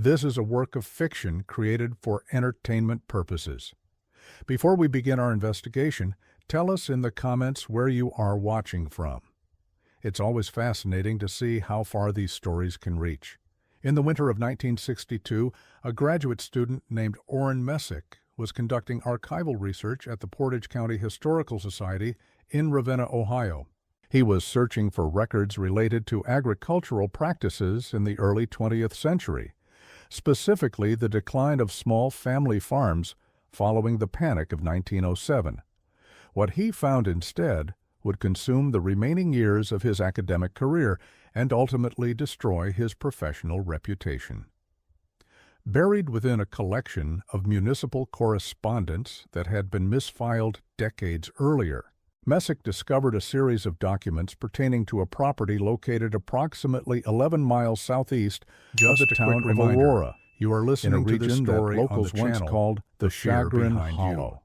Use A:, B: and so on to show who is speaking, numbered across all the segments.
A: This is a work of fiction created for entertainment purposes. Before we begin our investigation, tell us in the comments where you are watching from. It's always fascinating to see how far these stories can reach. In the winter of 1962, a graduate student named Orrin Messick was conducting archival research at the Portage County Historical Society in Ravenna, Ohio. He was searching for records related to agricultural practices in the early 20th century, specifically the decline of small family farms following the Panic of 1907. What he found instead would consume the remaining years of his academic career and ultimately destroy his professional reputation. Buried within a collection of municipal correspondence that had been misfiled decades earlier, Messick discovered a series of documents pertaining to a property located approximately 11 miles southeast of the town of Aurora. You are listening to this story locals once called the Chagrin Hollow.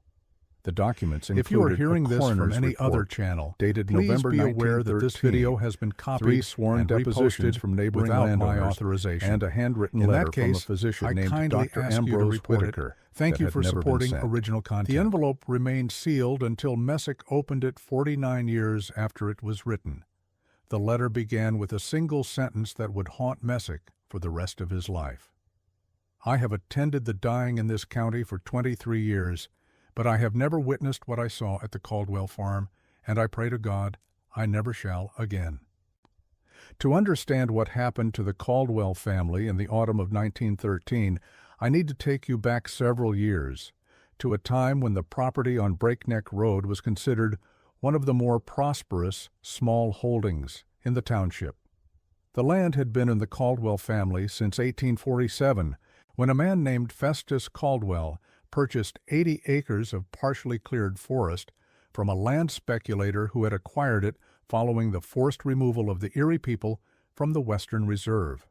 A: The documents included
B: If you are hearing this from any
A: report
B: other channel,
A: dated
B: please
A: November
B: be aware that this
A: 1913,
B: video has been copied
A: 3 sworn
B: and
A: depositions
B: reposted
A: from neighboring
B: without my
A: landowners,
B: authorization.
A: and a handwritten
B: In
A: letter
B: that
A: from a
B: case,
A: physician
B: I
A: named
B: kindly
A: Dr.
B: ask you to
A: Ambrose
B: report it.
A: Whitaker.
B: Thank
A: that
B: you
A: had
B: for
A: never been
B: supporting
A: sent.
B: original content.
A: The envelope remained sealed until Messick opened it 49 years after it was written. The letter began with a single sentence that would haunt Messick for the rest of his life. I have attended the dying in this county for 23 years, but I have never witnessed what I saw at the Caldwell farm, and I pray to God I never shall again. To understand what happened to the Caldwell family in the autumn of 1913, I need to take you back several years, to a time when the property on Breakneck Road was considered one of the more prosperous small holdings in the township. The land had been in the Caldwell family since 1847, when a man named Festus Caldwell purchased 80 acres of partially cleared forest from a land speculator who had acquired it following the forced removal of the Erie people from the Western Reserve.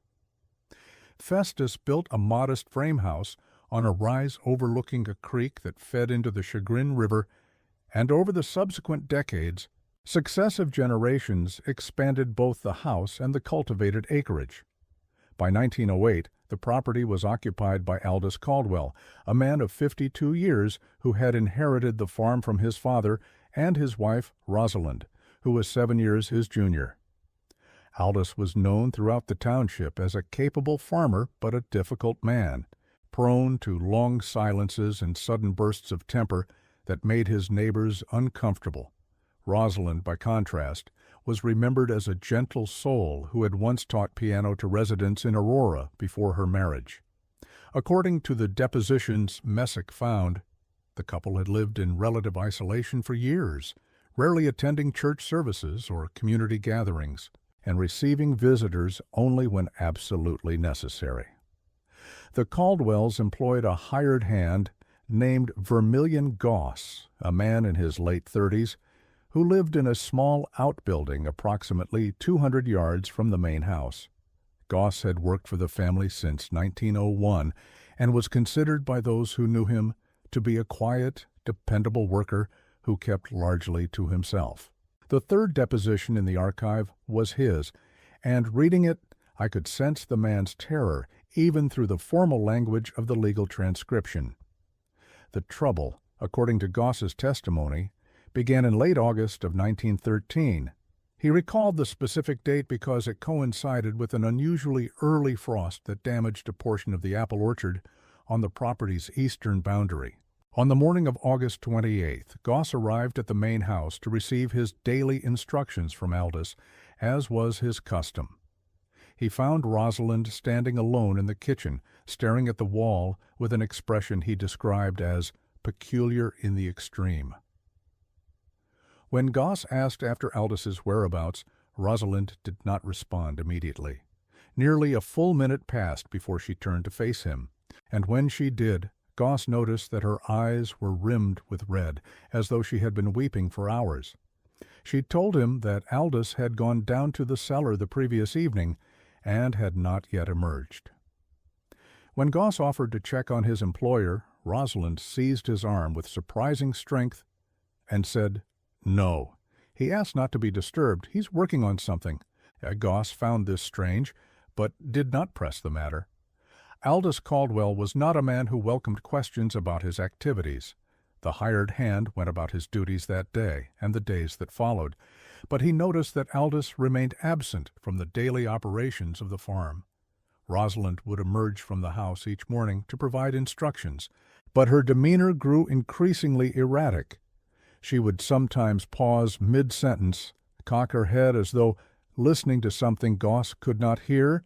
A: Festus built a modest frame house on a rise overlooking a creek that fed into the Chagrin River, and over the subsequent decades, successive generations expanded both the house and the cultivated acreage. By 1908, the property was occupied by Aldous Caldwell, a man of 52 years who had inherited the farm from his father and his wife, Rosalind, who was 7 years his junior. Aldous was known throughout the township as a capable farmer but a difficult man, prone to long silences and sudden bursts of temper that made his neighbors uncomfortable. Rosalind, by contrast, was remembered as a gentle soul who had once taught piano to residents in Aurora before her marriage. According to the depositions Messick found, the couple had lived in relative isolation for years, rarely attending church services or community gatherings, and receiving visitors only when absolutely necessary. The Caldwells employed a hired hand named Vermilion Goss, a man in his late 30s, who lived in a small outbuilding approximately 200 yards from the main house. Goss had worked for the family since 1901 and was considered by those who knew him to be a quiet, dependable worker who kept largely to himself. The third deposition in the archive was his, and reading it, I could sense the man's terror even through the formal language of the legal transcription. The trouble, according to Goss's testimony, began in late August of 1913. He recalled the specific date because it coincided with an unusually early frost that damaged a portion of the apple orchard on the property's eastern boundary. On the morning of August 28th, Goss arrived at the main house to receive his daily instructions from Aldous, as was his custom. He found Rosalind standing alone in the kitchen, staring at the wall with an expression he described as peculiar in the extreme. When Goss asked after Aldous's whereabouts, Rosalind did not respond immediately. Nearly a full minute passed before she turned to face him, and when she did, Goss noticed that her eyes were rimmed with red, as though she had been weeping for hours. She told him that Aldous had gone down to the cellar the previous evening and had not yet emerged. When Goss offered to check on his employer, Rosalind seized his arm with surprising strength and said, "No." He asked not to be disturbed. He's working on something. Goss found this strange, but did not press the matter. Aldous Caldwell was not a man who welcomed questions about his activities. The hired hand went about his duties that day and the days that followed, but he noticed that Aldous remained absent from the daily operations of the farm. Rosalind would emerge from the house each morning to provide instructions, but her demeanor grew increasingly erratic. She would sometimes pause mid-sentence, cock her head as though listening to something Goss could not hear,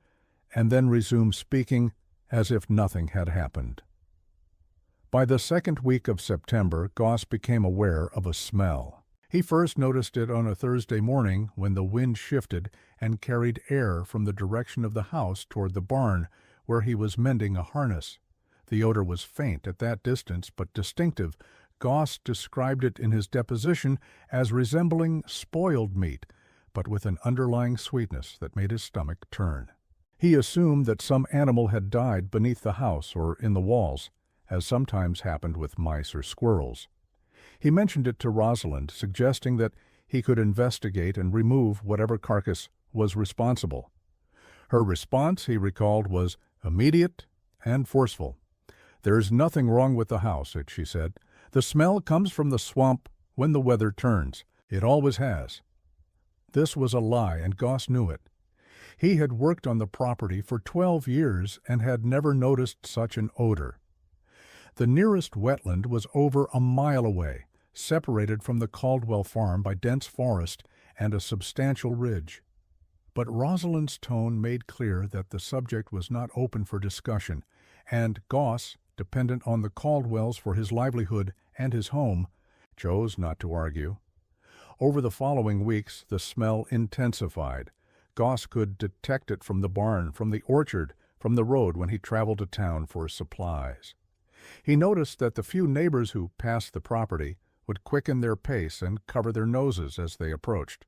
A: and then resume speaking as if nothing had happened. By the second week of September, Goss became aware of a smell. He first noticed it on a Thursday morning when the wind shifted and carried air from the direction of the house toward the barn, where he was mending a harness. The odor was faint at that distance, but distinctive. Goss described it in his deposition as resembling spoiled meat, but with an underlying sweetness that made his stomach turn. He assumed that some animal had died beneath the house or in the walls, as sometimes happened with mice or squirrels. He mentioned it to Rosalind, suggesting that he could investigate and remove whatever carcass was responsible. Her response, he recalled, was immediate and forceful. "There's nothing wrong with the house," she said. "The smell comes from the swamp when the weather turns. It always has." This was a lie, and Goss knew it. He had worked on the property for 12 years and had never noticed such an odor. The nearest wetland was over a mile away, separated from the Caldwell farm by dense forest and a substantial ridge. But Rosalind's tone made clear that the subject was not open for discussion, and Goss, dependent on the Caldwells for his livelihood and his home, chose not to argue. Over the following weeks, the smell intensified. Goss could detect it from the barn, from the orchard, from the road when he traveled to town for supplies. He noticed that the few neighbors who passed the property would quicken their pace and cover their noses as they approached.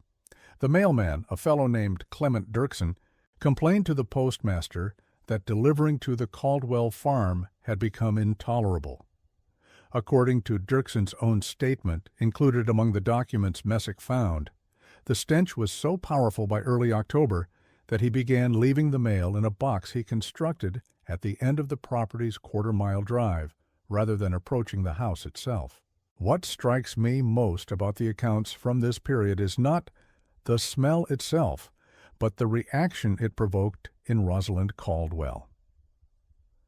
A: The mailman, a fellow named Clement Dirksen, complained to the postmaster that delivering to the Caldwell farm had become intolerable. According to Dirksen's own statement, included among the documents Messick found, the stench was so powerful by early October that he began leaving the mail in a box he constructed at the end of the property's quarter-mile drive, rather than approaching the house itself. What strikes me most about the accounts from this period is not the smell itself, but the reaction it provoked in Rosalind Caldwell.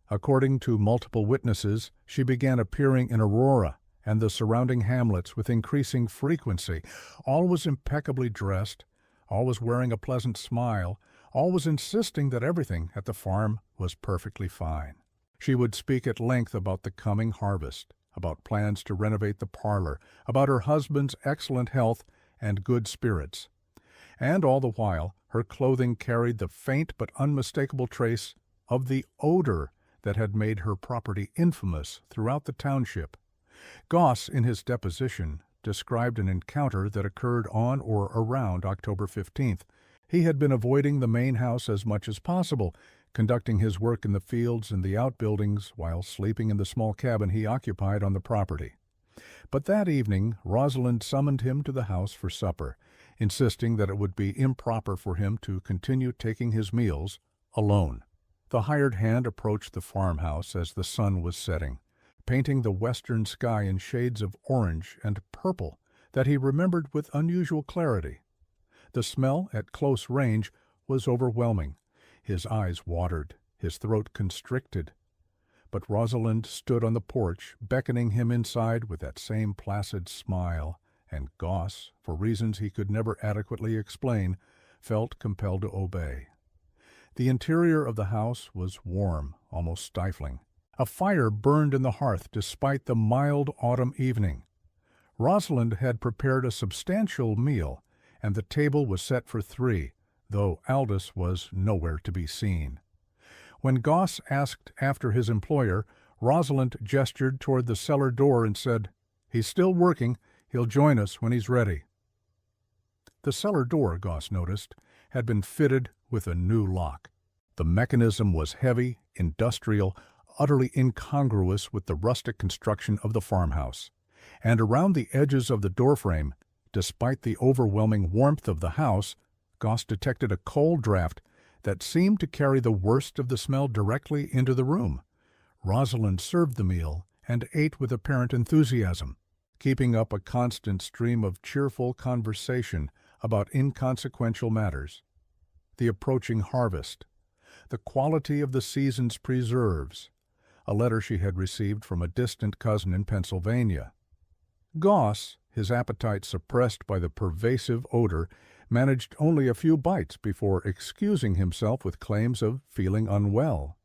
A: According to multiple witnesses, she began appearing in Aurora and the surrounding hamlets with increasing frequency, always impeccably dressed, always wearing a pleasant smile, always insisting that everything at the farm was perfectly fine. She would speak at length about the coming harvest, about plans to renovate the parlor, about her husband's excellent health and good spirits. And all the while, her clothing carried the faint but unmistakable trace of the odor that had made her property infamous throughout the township. Goss, in his deposition, described an encounter that occurred on or around October 15th. He had been avoiding the main house as much as possible, conducting his work in the fields and the outbuildings while sleeping in the small cabin he occupied on the property. But that evening Rosalind summoned him to the house for supper, insisting that it would be improper for him to continue taking his meals alone. The hired hand approached the farmhouse as the sun was setting, painting the western sky in shades of orange and purple that he remembered with unusual clarity. The smell at close range was overwhelming. His eyes watered, his throat constricted. But Rosalind stood on the porch, beckoning him inside with that same placid smile, and Goss, for reasons he could never adequately explain, felt compelled to obey. The interior of the house was warm, almost stifling. A fire burned in the hearth despite the mild autumn evening. Rosalind had prepared a substantial meal, and the table was set for 3, though Aldous was nowhere to be seen. When Goss asked after his employer, Rosalind gestured toward the cellar door and said, "He's still working. He'll join us when he's ready." The cellar door, Goss noticed, had been fitted with a new lock. The mechanism was heavy, industrial, utterly incongruous with the rustic construction of the farmhouse. And around the edges of the doorframe, despite the overwhelming warmth of the house, Goss detected a cold draft that seemed to carry the worst of the smell directly into the room. Rosalind served the meal and ate with apparent enthusiasm, keeping up a constant stream of cheerful conversation about inconsequential matters. The approaching harvest, the quality of the season's preserves, a letter she had received from a distant cousin in Pennsylvania. Goss, his appetite suppressed by the pervasive odor, managed only a few bites before excusing himself with claims of feeling unwell.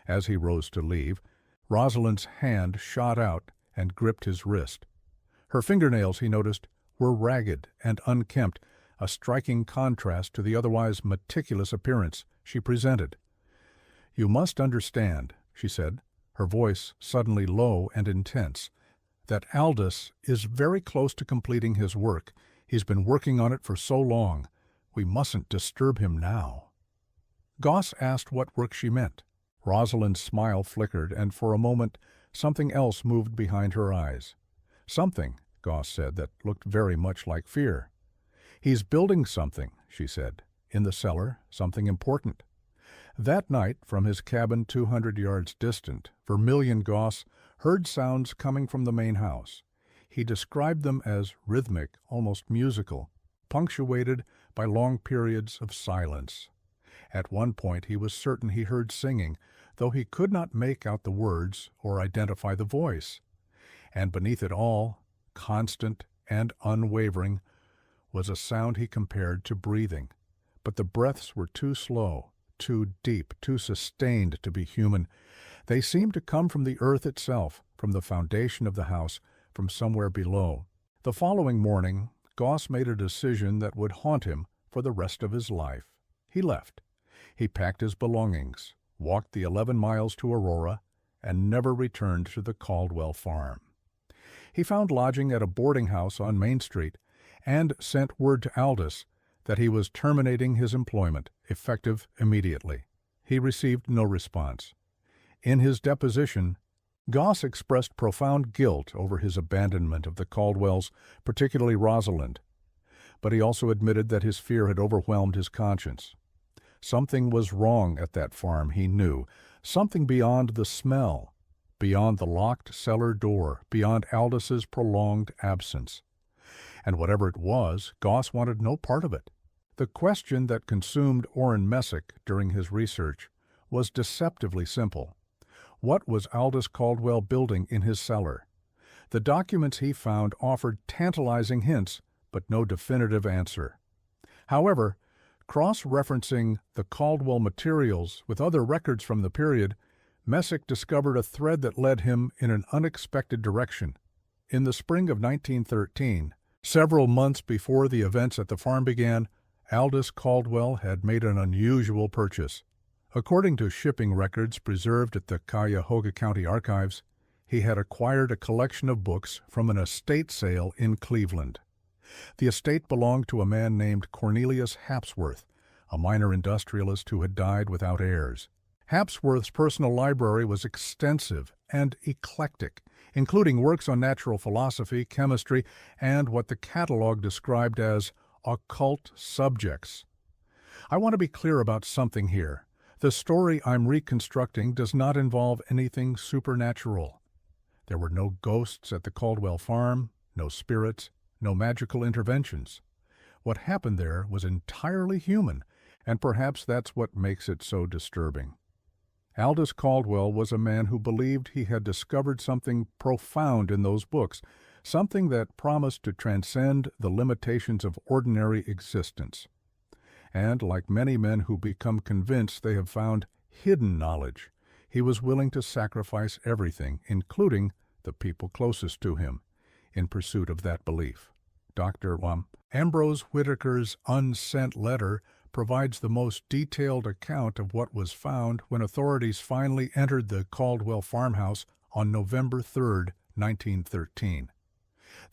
A: As he rose to leave, Rosalind's hand shot out and gripped his wrist. Her fingernails, he noticed, were ragged and unkempt, a striking contrast to the otherwise meticulous appearance she presented. "You must understand," she said, her voice suddenly low and intense, "that Aldous is very close to completing his work. He's been working on it for so long. We mustn't disturb him now." Goss asked what work she meant. Rosalind's smile flickered, and for a moment something else moved behind her eyes. Something, Goss said, that looked very much like fear. "He's building something," she said, "in the cellar, something important." That night, from his cabin 200 yards distant, Vermilion Goss heard sounds coming from the main house. He described them as rhythmic, almost musical, punctuated by long periods of silence. At one point he was certain he heard singing, though he could not make out the words or identify the voice. And beneath it all, constant and unwavering, was a sound he compared to breathing. But the breaths were too slow, too deep, too sustained to be human. They seemed to come from the earth itself, from the foundation of the house, from somewhere below. The following morning, Goss made a decision that would haunt him for the rest of his life. He left. He packed his belongings, walked the 11 miles to Aurora, and never returned to the Caldwell farm. He found lodging at a boarding house on Main Street and sent word to Aldous that he was terminating his employment, effective immediately. He received no response. In his deposition, Goss expressed profound guilt over his abandonment of the Caldwells, particularly Rosalind. But he also admitted that his fear had overwhelmed his conscience. Something was wrong at that farm, he knew, something beyond the smell, beyond the locked cellar door, beyond Aldous's prolonged absence. And whatever it was, Goss wanted no part of it. The question that consumed Orrin Messick during his research was deceptively simple. What was Aldous Caldwell building in his cellar? The documents he found offered tantalizing hints, but no definitive answer. However, cross-referencing the Caldwell materials with other records from the period, Messick discovered a thread that led him in an unexpected direction. In the spring of 1913, several months before the events at the farm began, Aldous Caldwell had made an unusual purchase. According to shipping records preserved at the Cuyahoga County Archives, he had acquired a collection of books from an estate sale in Cleveland. The estate belonged to a man named Cornelius Hapsworth, a minor industrialist who had died without heirs. Hapsworth's personal library was extensive and eclectic, including works on natural philosophy, chemistry, and what the catalog described as occult subjects. I want to be clear about something here. The story I'm reconstructing does not involve anything supernatural. There were no ghosts at the Caldwell farm, no spirits, no magical interventions. What happened there was entirely human, and perhaps that's what makes it so disturbing. Aldous Caldwell was a man who believed he had discovered something profound in those books, something that promised to transcend the limitations of ordinary existence. And, like many men who become convinced they have found hidden knowledge, he was willing to sacrifice everything, including the people closest to him, in pursuit of that belief. Dr. Ambrose Whitaker's unsent letter provides the most detailed account of what was found when authorities finally entered the Caldwell farmhouse on November 3, 1913.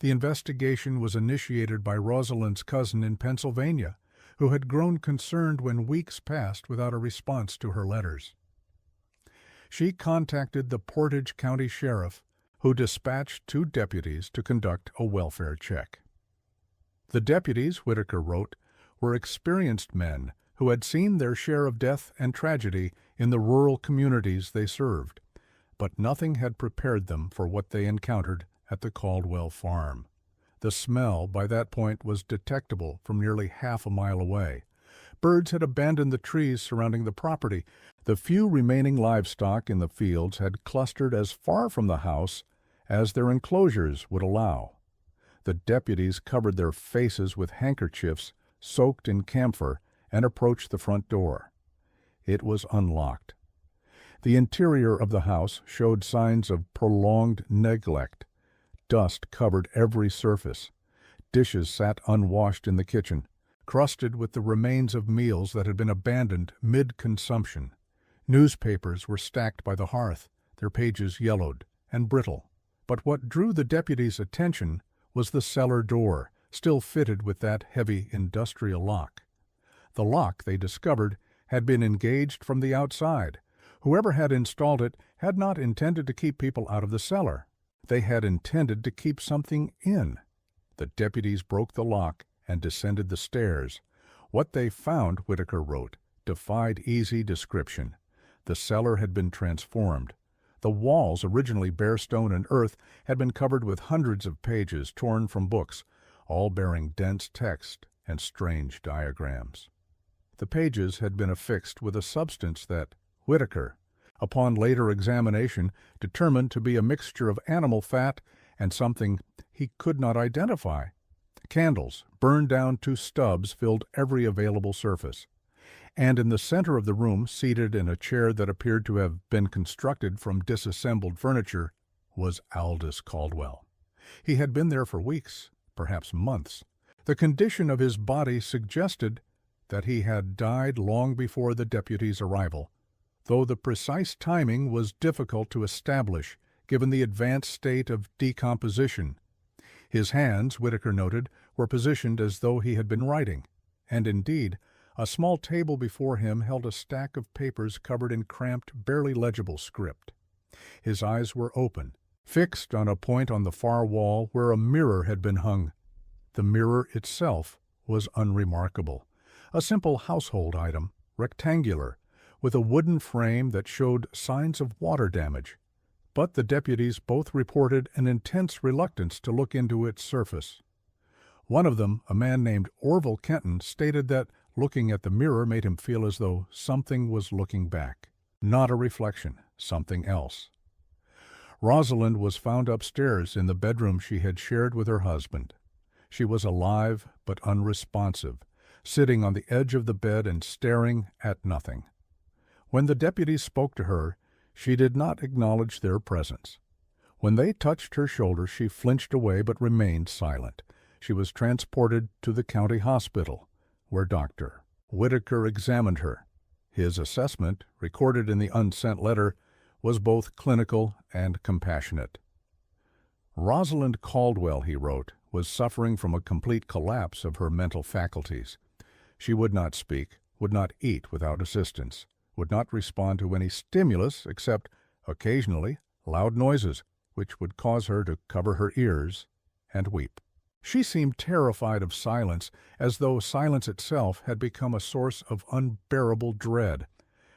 A: The investigation was initiated by Rosalind's cousin in Pennsylvania, who had grown concerned when weeks passed without a response to her letters. She contacted the Portage County Sheriff, who dispatched 2 deputies to conduct a welfare check. The deputies, Whitaker wrote, were experienced men who had seen their share of death and tragedy in the rural communities they served, but nothing had prepared them for what they encountered at the Caldwell farm. The smell by that point was detectable from nearly half a mile away. Birds had abandoned the trees surrounding the property. The few remaining livestock in the fields had clustered as far from the house as their enclosures would allow. The deputies covered their faces with handkerchiefs soaked in camphor and approached the front door. It was unlocked. The interior of the house showed signs of prolonged neglect. Dust covered every surface. Dishes sat unwashed in the kitchen, crusted with the remains of meals that had been abandoned mid-consumption. Newspapers were stacked by the hearth, their pages yellowed and brittle. But what drew the deputies' attention was the cellar door, still fitted with that heavy industrial lock. The lock, they discovered, had been engaged from the outside. Whoever had installed it had not intended to keep people out of the cellar. They had intended to keep something in. The deputies broke the lock and descended the stairs. What they found, Whitaker wrote, defied easy description. The cellar had been transformed. The walls, originally bare stone and earth, had been covered with hundreds of pages torn from books, all bearing dense text and strange diagrams. The pages had been affixed with a substance that Whitaker, upon later examination, determined to be a mixture of animal fat and something he could not identify. Candles, burned down to stubs, filled every available surface. And in the center of the room, seated in a chair that appeared to have been constructed from disassembled furniture, was Aldous Caldwell. He had been there for weeks, perhaps months. The condition of his body suggested that he had died long before the deputies' arrival, though the precise timing was difficult to establish given the advanced state of decomposition. His hands, Whitaker noted, were positioned as though he had been writing, and indeed, a small table before him held a stack of papers covered in cramped, barely legible script. His eyes were open, fixed on a point on the far wall where a mirror had been hung. The mirror itself was unremarkable. A simple household item, rectangular, with a wooden frame that showed signs of water damage. But the deputies both reported an intense reluctance to look into its surface. One of them, a man named Orville Kenton, stated that looking at the mirror made him feel as though something was looking back. Not a reflection, something else. Rosalind was found upstairs in the bedroom she had shared with her husband. She was alive but unresponsive, sitting on the edge of the bed and staring at nothing. When the deputies spoke to her, she did not acknowledge their presence. When they touched her shoulder, she flinched away but remained silent. She was transported to the county hospital, where Dr. Whitaker examined her. His assessment, recorded in the unsent letter, was both clinical and compassionate. Rosalind Caldwell, he wrote, was suffering from a complete collapse of her mental faculties. She would not speak, would not eat without assistance, would not respond to any stimulus except, occasionally, loud noises, which would cause her to cover her ears and weep. She seemed terrified of silence, as though silence itself had become a source of unbearable dread.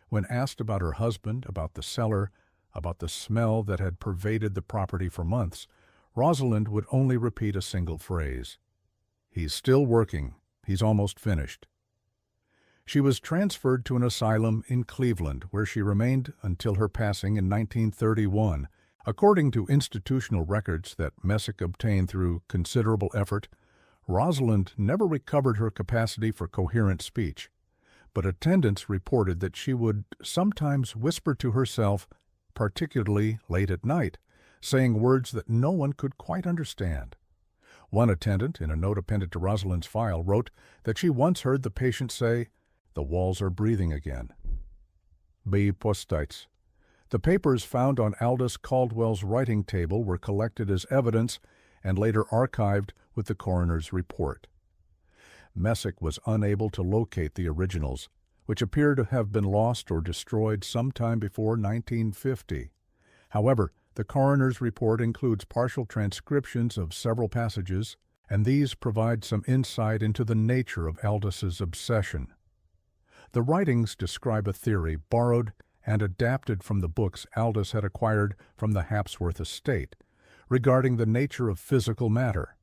A: When asked about her husband, about the cellar, about the smell that had pervaded the property for months, Rosalind would only repeat a single phrase. "He's still working. He's almost finished." She was transferred to an asylum in Cleveland, where she remained until her passing in 1931. According to institutional records that Messick obtained through considerable effort, Rosalind never recovered her capacity for coherent speech, but attendants reported that she would sometimes whisper to herself, particularly late at night, saying words that no one could quite understand. One attendant, in a note appended to Rosalind's file, wrote that she once heard the patient say, "The walls are breathing again." B. Postites. The papers found on Aldous Caldwell's writing table were collected as evidence and later archived with the coroner's report. Messick was unable to locate the originals, which appear to have been lost or destroyed sometime before 1950. However, the coroner's report includes partial transcriptions of several passages, and these provide some insight into the nature of Aldous's obsession. The writings describe a theory borrowed and adapted from the books Aldous had acquired from the Hapsworth estate regarding the nature of physical matter.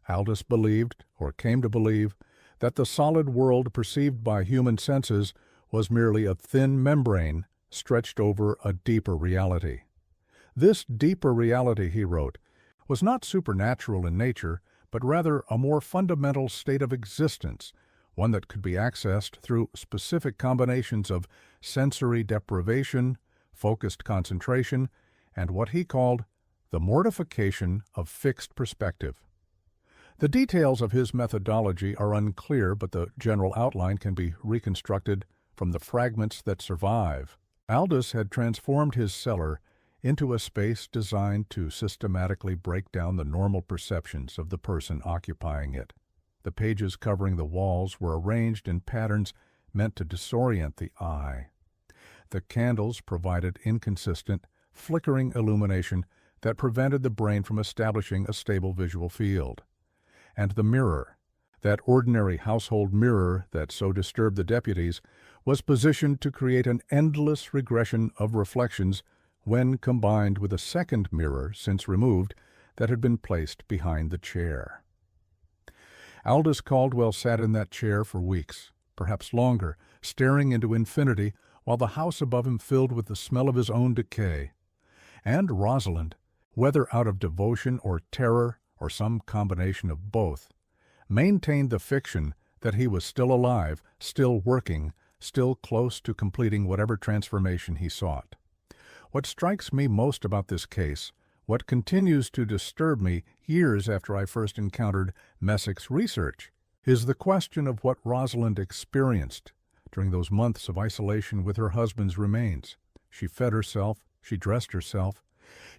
A: Aldous believed, or came to believe, that the solid world perceived by human senses was merely a thin membrane stretched over a deeper reality. This deeper reality, he wrote, was not supernatural in nature, but rather a more fundamental state of existence, one that could be accessed through specific combinations of sensory deprivation, focused concentration, and what he called the mortification of fixed perspective. The details of his methodology are unclear, but the general outline can be reconstructed from the fragments that survive. Aldous had transformed his cellar into a space designed to systematically break down the normal perceptions of the person occupying it. The pages covering the walls were arranged in patterns meant to disorient the eye. The candles provided inconsistent, flickering illumination that prevented the brain from establishing a stable visual field. And the mirror, that ordinary household mirror that so disturbed the deputies, was positioned to create an endless regression of reflections when combined with a second mirror, since removed, that had been placed behind the chair. Aldous Caldwell sat in that chair for weeks, perhaps longer, staring into infinity while the house above him filled with the smell of his own decay. And Rosalind, whether out of devotion or terror or some combination of both, maintained the fiction that he was still alive, still working, still close to completing whatever transformation he sought. What strikes me most about this case, what continues to disturb me years after I first encountered Messick's research, is the question of what Rosalind experienced during those months of isolation with her husband's remains. She fed herself, she dressed herself,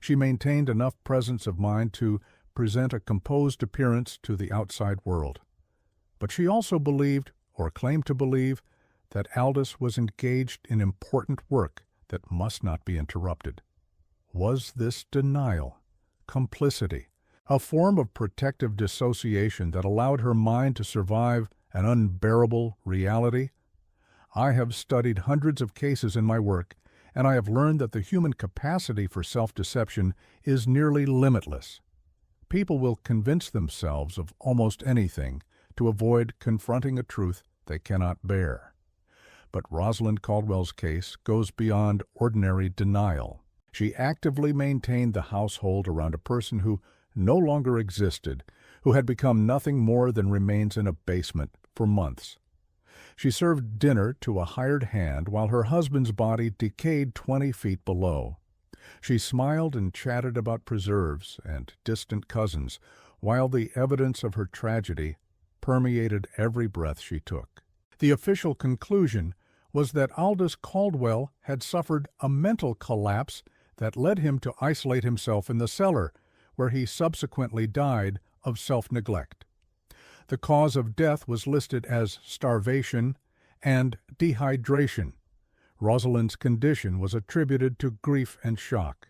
A: she maintained enough presence of mind to present a composed appearance to the outside world. But she also believed, or claimed to believe, that Aldous was engaged in important work that must not be interrupted. Was this denial, complicity, a form of protective dissociation that allowed her mind to survive an unbearable reality? I have studied hundreds of cases in my work, and I have learned that the human capacity for self-deception is nearly limitless. People will convince themselves of almost anything to avoid confronting a truth they cannot bear. But Rosalind Caldwell's case goes beyond ordinary denial. She actively maintained the household around a person who no longer existed, who had become nothing more than remains in a basement for months. She served dinner to a hired hand while her husband's body decayed 20 feet below. She smiled and chatted about preserves and distant cousins, while the evidence of her tragedy permeated every breath she took. The official conclusion was that Aldous Caldwell had suffered a mental collapse that led him to isolate himself in the cellar, where he subsequently died of self-neglect. The cause of death was listed as starvation and dehydration. Rosalind's condition was attributed to grief and shock.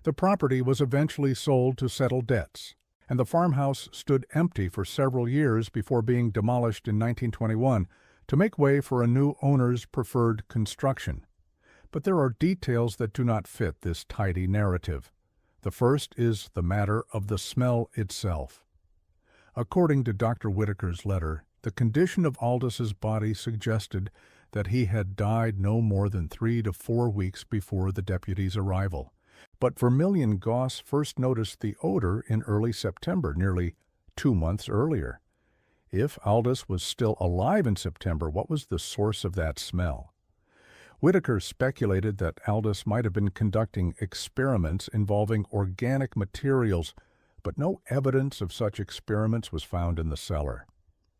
A: The property was eventually sold to settle debts, and the farmhouse stood empty for several years before being demolished in 1921 to make way for a new owner's preferred construction. But there are details that do not fit this tidy narrative. The first is the matter of the smell itself. According to Dr. Whitaker's letter, the condition of Aldous's body suggested that he had died no more than 3 to 4 weeks before the deputies' arrival. But Vermilion Goss first noticed the odor in early September, nearly 2 months earlier. If Aldous was still alive in September, what was the source of that smell? Whitaker speculated that Aldous might have been conducting experiments involving organic materials, but no evidence of such experiments was found in the cellar.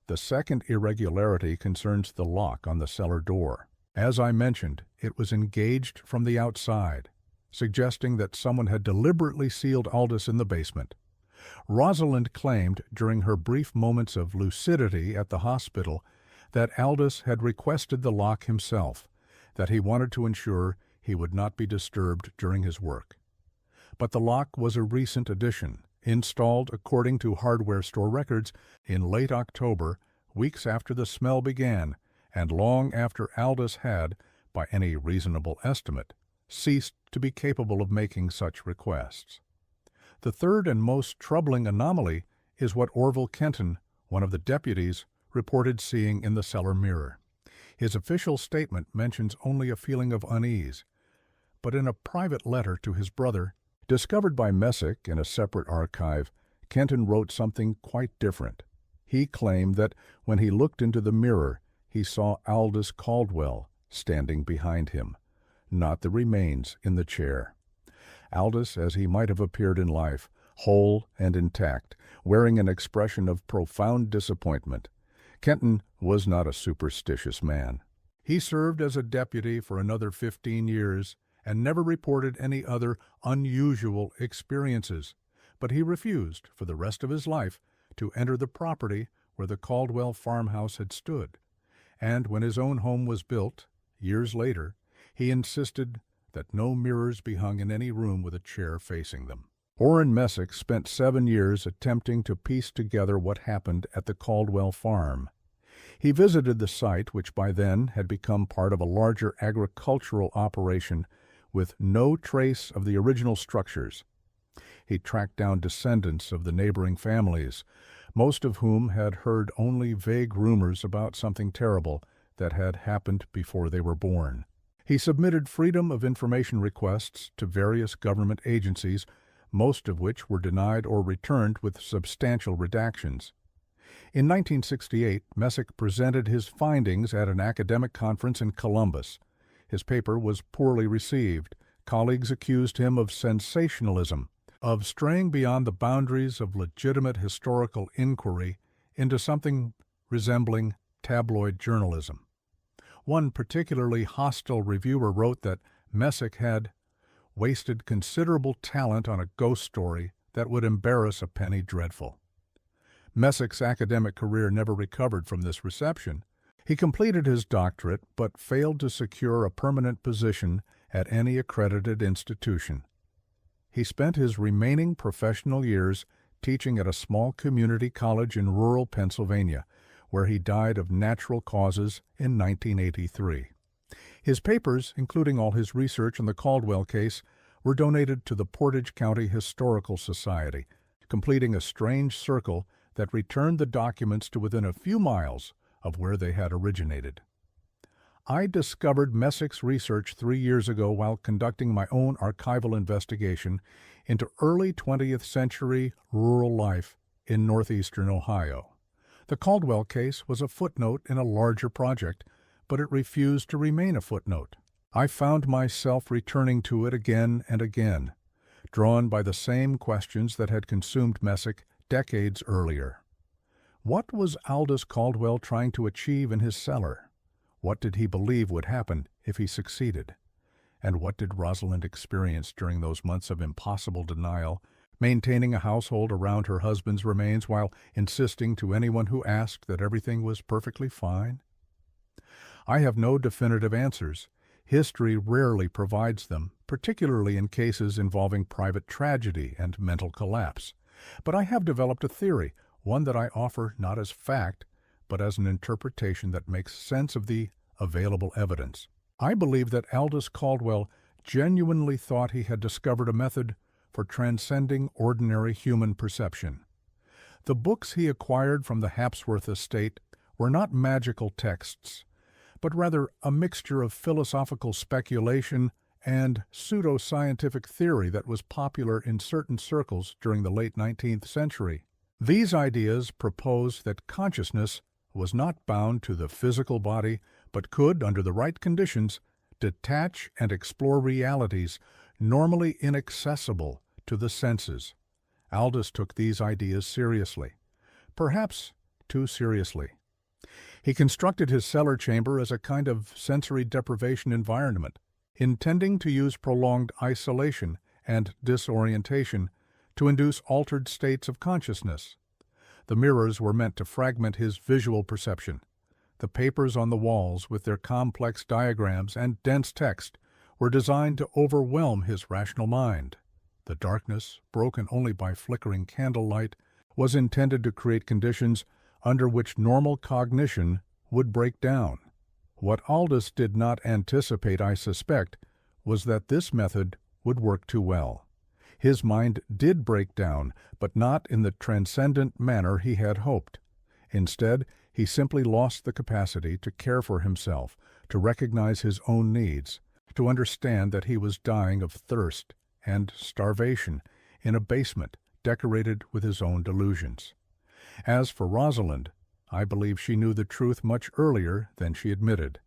A: The second irregularity concerns the lock on the cellar door. As I mentioned, it was engaged from the outside, suggesting that someone had deliberately sealed Aldous in the basement. Rosalind claimed during her brief moments of lucidity at the hospital that Aldous had requested the lock himself, that he wanted to ensure he would not be disturbed during his work. But the lock was a recent addition, installed according to hardware store records in late October, weeks after the smell began, and long after Aldous had, by any reasonable estimate, ceased to be capable of making such requests. The third and most troubling anomaly is what Orville Kenton, one of the deputies, reported seeing in the cellar mirror. His official statement mentions only a feeling of unease, but in a private letter to his brother, discovered by Messick in a separate archive, Kenton wrote something quite different. He claimed that when he looked into the mirror, he saw Aldous Caldwell standing behind him, not the remains in the chair. Aldous, as he might have appeared in life, whole and intact, wearing an expression of profound disappointment. Kenton was not a superstitious man. He served as a deputy for another 15 years and never reported any other unusual experiences, but he refused, for the rest of his life, to enter the property where the Caldwell farmhouse had stood, and when his own home was built, years later, he insisted that no mirrors be hung in any room with a chair facing them. Orrin Messick spent 7 years attempting to piece together what happened at the Caldwell farm. He visited the site, which by then had become part of a larger agricultural operation with no trace of the original structures. He tracked down descendants of the neighboring families, most of whom had heard only vague rumors about something terrible that had happened before they were born. He submitted Freedom of Information requests to various government agencies, most of which were denied or returned with substantial redactions. In 1968, Messick presented his findings at an academic conference in Columbus. His paper was poorly received. Colleagues accused him of sensationalism, of straying beyond the boundaries of legitimate historical inquiry into something resembling tabloid journalism. One particularly hostile reviewer wrote that Messick had wasted considerable talent on a ghost story that would embarrass a penny dreadful. Messick's academic career never recovered from this reception. He completed his doctorate but failed to secure a permanent position at any accredited institution. He spent his remaining professional years teaching at a small community college in rural Pennsylvania, where he died of natural causes in 1983. His papers, including all his research on the Caldwell case, were donated to the Portage County Historical Society, completing a strange circle that returned the documents to within a few miles of where they had originated. I discovered Messick's research 3 years ago while conducting my own archival investigation into early 20th century rural life in northeastern Ohio. The Caldwell case was a footnote in a larger project, but it refused to remain a footnote. I found myself returning to it again and again, drawn by the same questions that had consumed Messick decades earlier. What was Aldous Caldwell trying to achieve in his cellar? What did he believe would happen if he succeeded? And what did Rosalind experience during those months of impossible denial, maintaining a household around her husband's remains while insisting to anyone who asked that everything was perfectly fine? I have no definitive answers. History rarely provides them, particularly in cases involving private tragedy and mental collapse. But I have developed a theory, one that I offer not as fact, but as an interpretation that makes sense of the available evidence. I believe that Aldous Caldwell genuinely thought he had discovered a method for transcending ordinary human perception. The books he acquired from the Hapsworth estate were not magical texts, but rather a mixture of philosophical speculation and pseudo-scientific theory that was popular in certain circles during the late 19th century. These ideas propose that consciousness was not bound to the physical body, but could, under the right conditions, detach and explore realities normally inaccessible to the senses. Aldous took these ideas seriously, perhaps too seriously. He constructed his cellar chamber as a kind of sensory deprivation environment, intending to use prolonged isolation and disorientation to induce altered states of consciousness. The mirrors were meant to fragment his visual perception. The papers on the walls, with their complex diagrams and dense text, were designed to overwhelm his rational mind. The darkness, broken only by flickering candlelight, was intended to create conditions under which normal cognition would break down. What Aldous did not anticipate, I suspect, was that this method would work too well. His mind did break down, but not in the transcendent manner he had hoped. Instead, he simply lost the capacity to care for himself, to recognize his own needs, to understand that he was dying of thirst and starvation in a basement decorated with his own delusions. As for Rosalind, I believe she knew the truth much earlier than she admitted.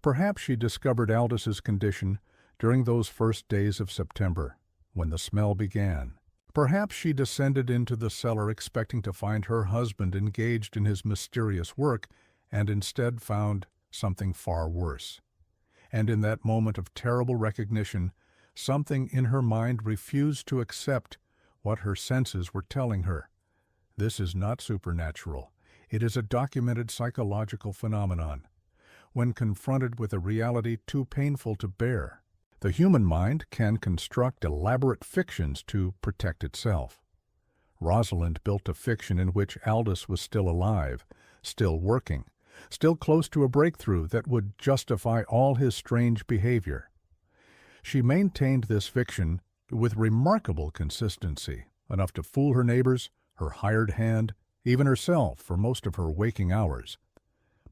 A: Perhaps she discovered Aldous's condition during those first days of September, when the smell began. Perhaps she descended into the cellar expecting to find her husband engaged in his mysterious work, and instead found something far worse. And in that moment of terrible recognition, something in her mind refused to accept what her senses were telling her. This is not supernatural. It is a documented psychological phenomenon. When confronted with a reality too painful to bear, the human mind can construct elaborate fictions to protect itself. Rosalind built a fiction in which Aldous was still alive, still working, still close to a breakthrough that would justify all his strange behavior. She maintained this fiction with remarkable consistency, enough to fool her neighbors, her hired hand, even herself for most of her waking hours.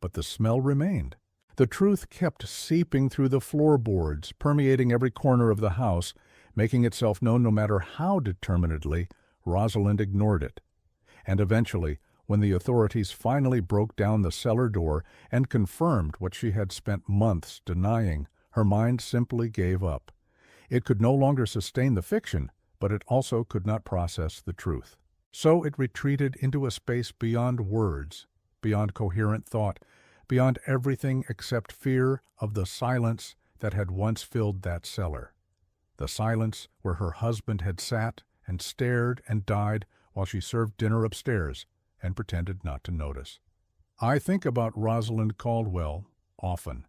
A: But the smell remained. The truth kept seeping through the floorboards, permeating every corner of the house, making itself known no matter how determinedly Rosalind ignored it. And eventually, when the authorities finally broke down the cellar door and confirmed what she had spent months denying, her mind simply gave up. It could no longer sustain the fiction, but it also could not process the truth. So it retreated into a space beyond words, beyond coherent thought, beyond everything except fear of the silence that had once filled that cellar. The silence where her husband had sat and stared and died while she served dinner upstairs and pretended not to notice. I think about Rosalind Caldwell often.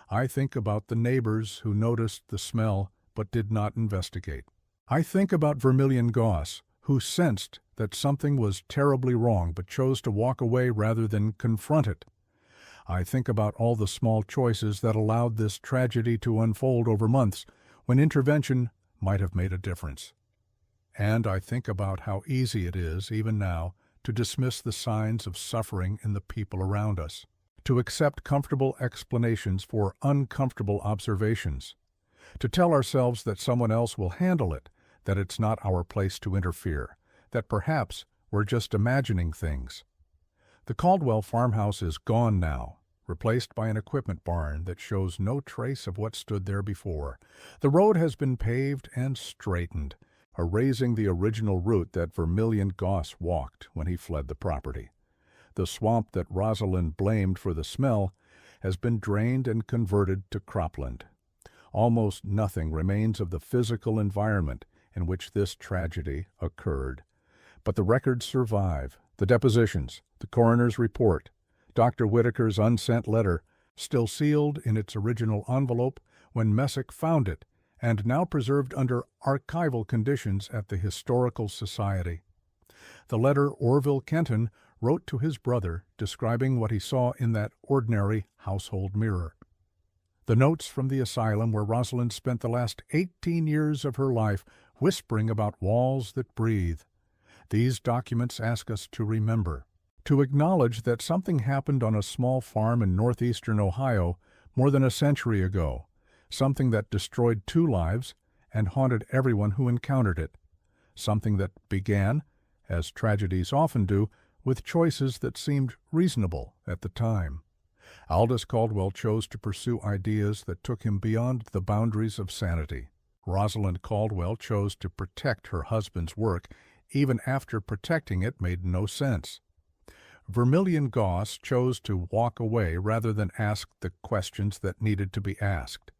A: I think about the neighbors who noticed the smell but did not investigate. I think about Vermilion Goss, who sensed that something was terribly wrong but chose to walk away rather than confront it. I think about all the small choices that allowed this tragedy to unfold over months, when intervention might have made a difference. And I think about how easy it is, even now, to dismiss the signs of suffering in the people around us, to accept comfortable explanations for uncomfortable observations, to tell ourselves that someone else will handle it, that it's not our place to interfere, that perhaps we're just imagining things. The Caldwell farmhouse is gone now, replaced by an equipment barn that shows no trace of what stood there before. The road has been paved and straightened, erasing the original route that Vermilion Goss walked when he fled the property. The swamp that Rosalind blamed for the smell has been drained and converted to cropland. Almost nothing remains of the physical environment in which this tragedy occurred. But the records survive, the depositions, the coroner's report, Dr. Whitaker's unsent letter, still sealed in its original envelope when Messick found it, and now preserved under archival conditions at the Historical Society. The letter Orville Kenton wrote to his brother describing what he saw in that ordinary household mirror. The notes from the asylum where Rosalind spent the last 18 years of her life whispering about walls that breathe. These documents ask us to remember, to acknowledge that something happened on a small farm in northeastern Ohio more than a century ago, something that destroyed 2 lives and haunted everyone who encountered it, something that began, as tragedies often do, with choices that seemed reasonable at the time. Aldous Caldwell chose to pursue ideas that took him beyond the boundaries of sanity. Rosalind Caldwell chose to protect her husband's work, even after protecting it made no sense. Vermilion Goss chose to walk away rather than ask the questions that needed to be asked.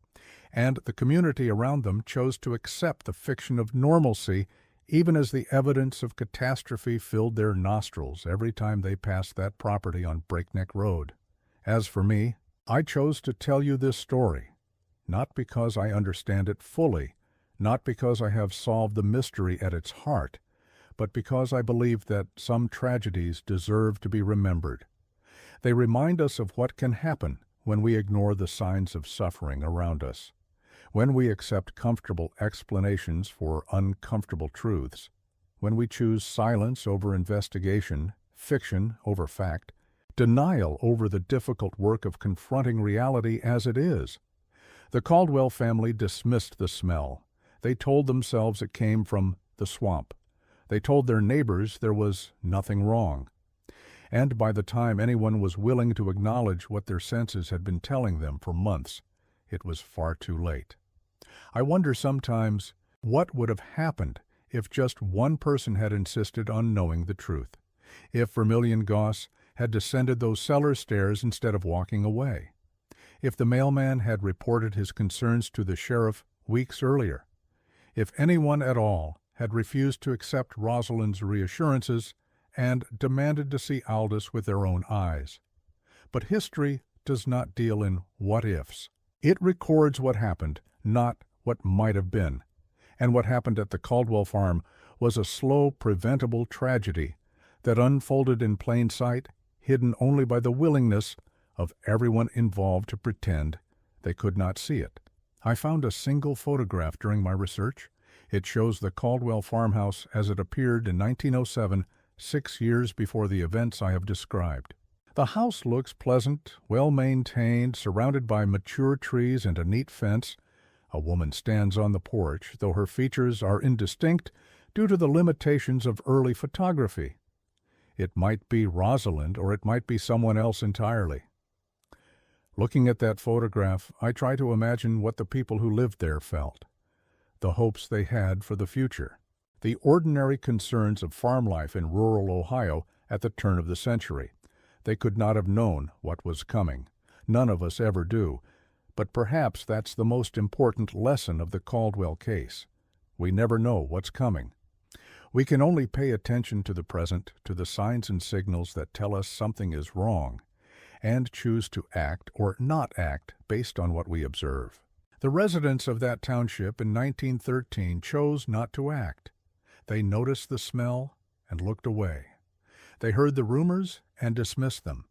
A: And the community around them chose to accept the fiction of normalcy even as the evidence of catastrophe filled their nostrils every time they passed that property on Breakneck Road. As for me, I chose to tell you this story, not because I understand it fully, not because I have solved the mystery at its heart, but because I believe that some tragedies deserve to be remembered. They remind us of what can happen when we ignore the signs of suffering around us, when we accept comfortable explanations for uncomfortable truths, when we choose silence over investigation, fiction over fact, denial over the difficult work of confronting reality as it is. The Caldwell family dismissed the smell. They told themselves it came from the swamp. They told their neighbors there was nothing wrong. And by the time anyone was willing to acknowledge what their senses had been telling them for months, it was far too late. I wonder sometimes what would have happened if just one person had insisted on knowing the truth, if Vermilion Goss had descended those cellar stairs instead of walking away, if the mailman had reported his concerns to the sheriff weeks earlier, if anyone at all had refused to accept Rosalind's reassurances and demanded to see Aldous with their own eyes. But history does not deal in what-ifs. It records what happened, not what might have been. And what happened at the Caldwell farm was a slow, preventable tragedy that unfolded in plain sight, hidden only by the willingness of everyone involved to pretend they could not see it. I found a single photograph during my research. It shows the Caldwell farmhouse as it appeared in 1907, 6 years before the events I have described. The house looks pleasant, well-maintained, surrounded by mature trees and a neat fence. A woman stands on the porch, though her features are indistinct due to the limitations of early photography. It might be Rosalind, or it might be someone else entirely. Looking at that photograph, I try to imagine what the people who lived there felt, the hopes they had for the future, the ordinary concerns of farm life in rural Ohio at the turn of the century. They could not have known what was coming. None of us ever do. But perhaps that's the most important lesson of the Caldwell case. We never know what's coming. We can only pay attention to the present, to the signs and signals that tell us something is wrong, and choose to act or not act based on what we observe. The residents of that township in 1913 chose not to act. They noticed the smell and looked away. They heard the rumors and dismissed them.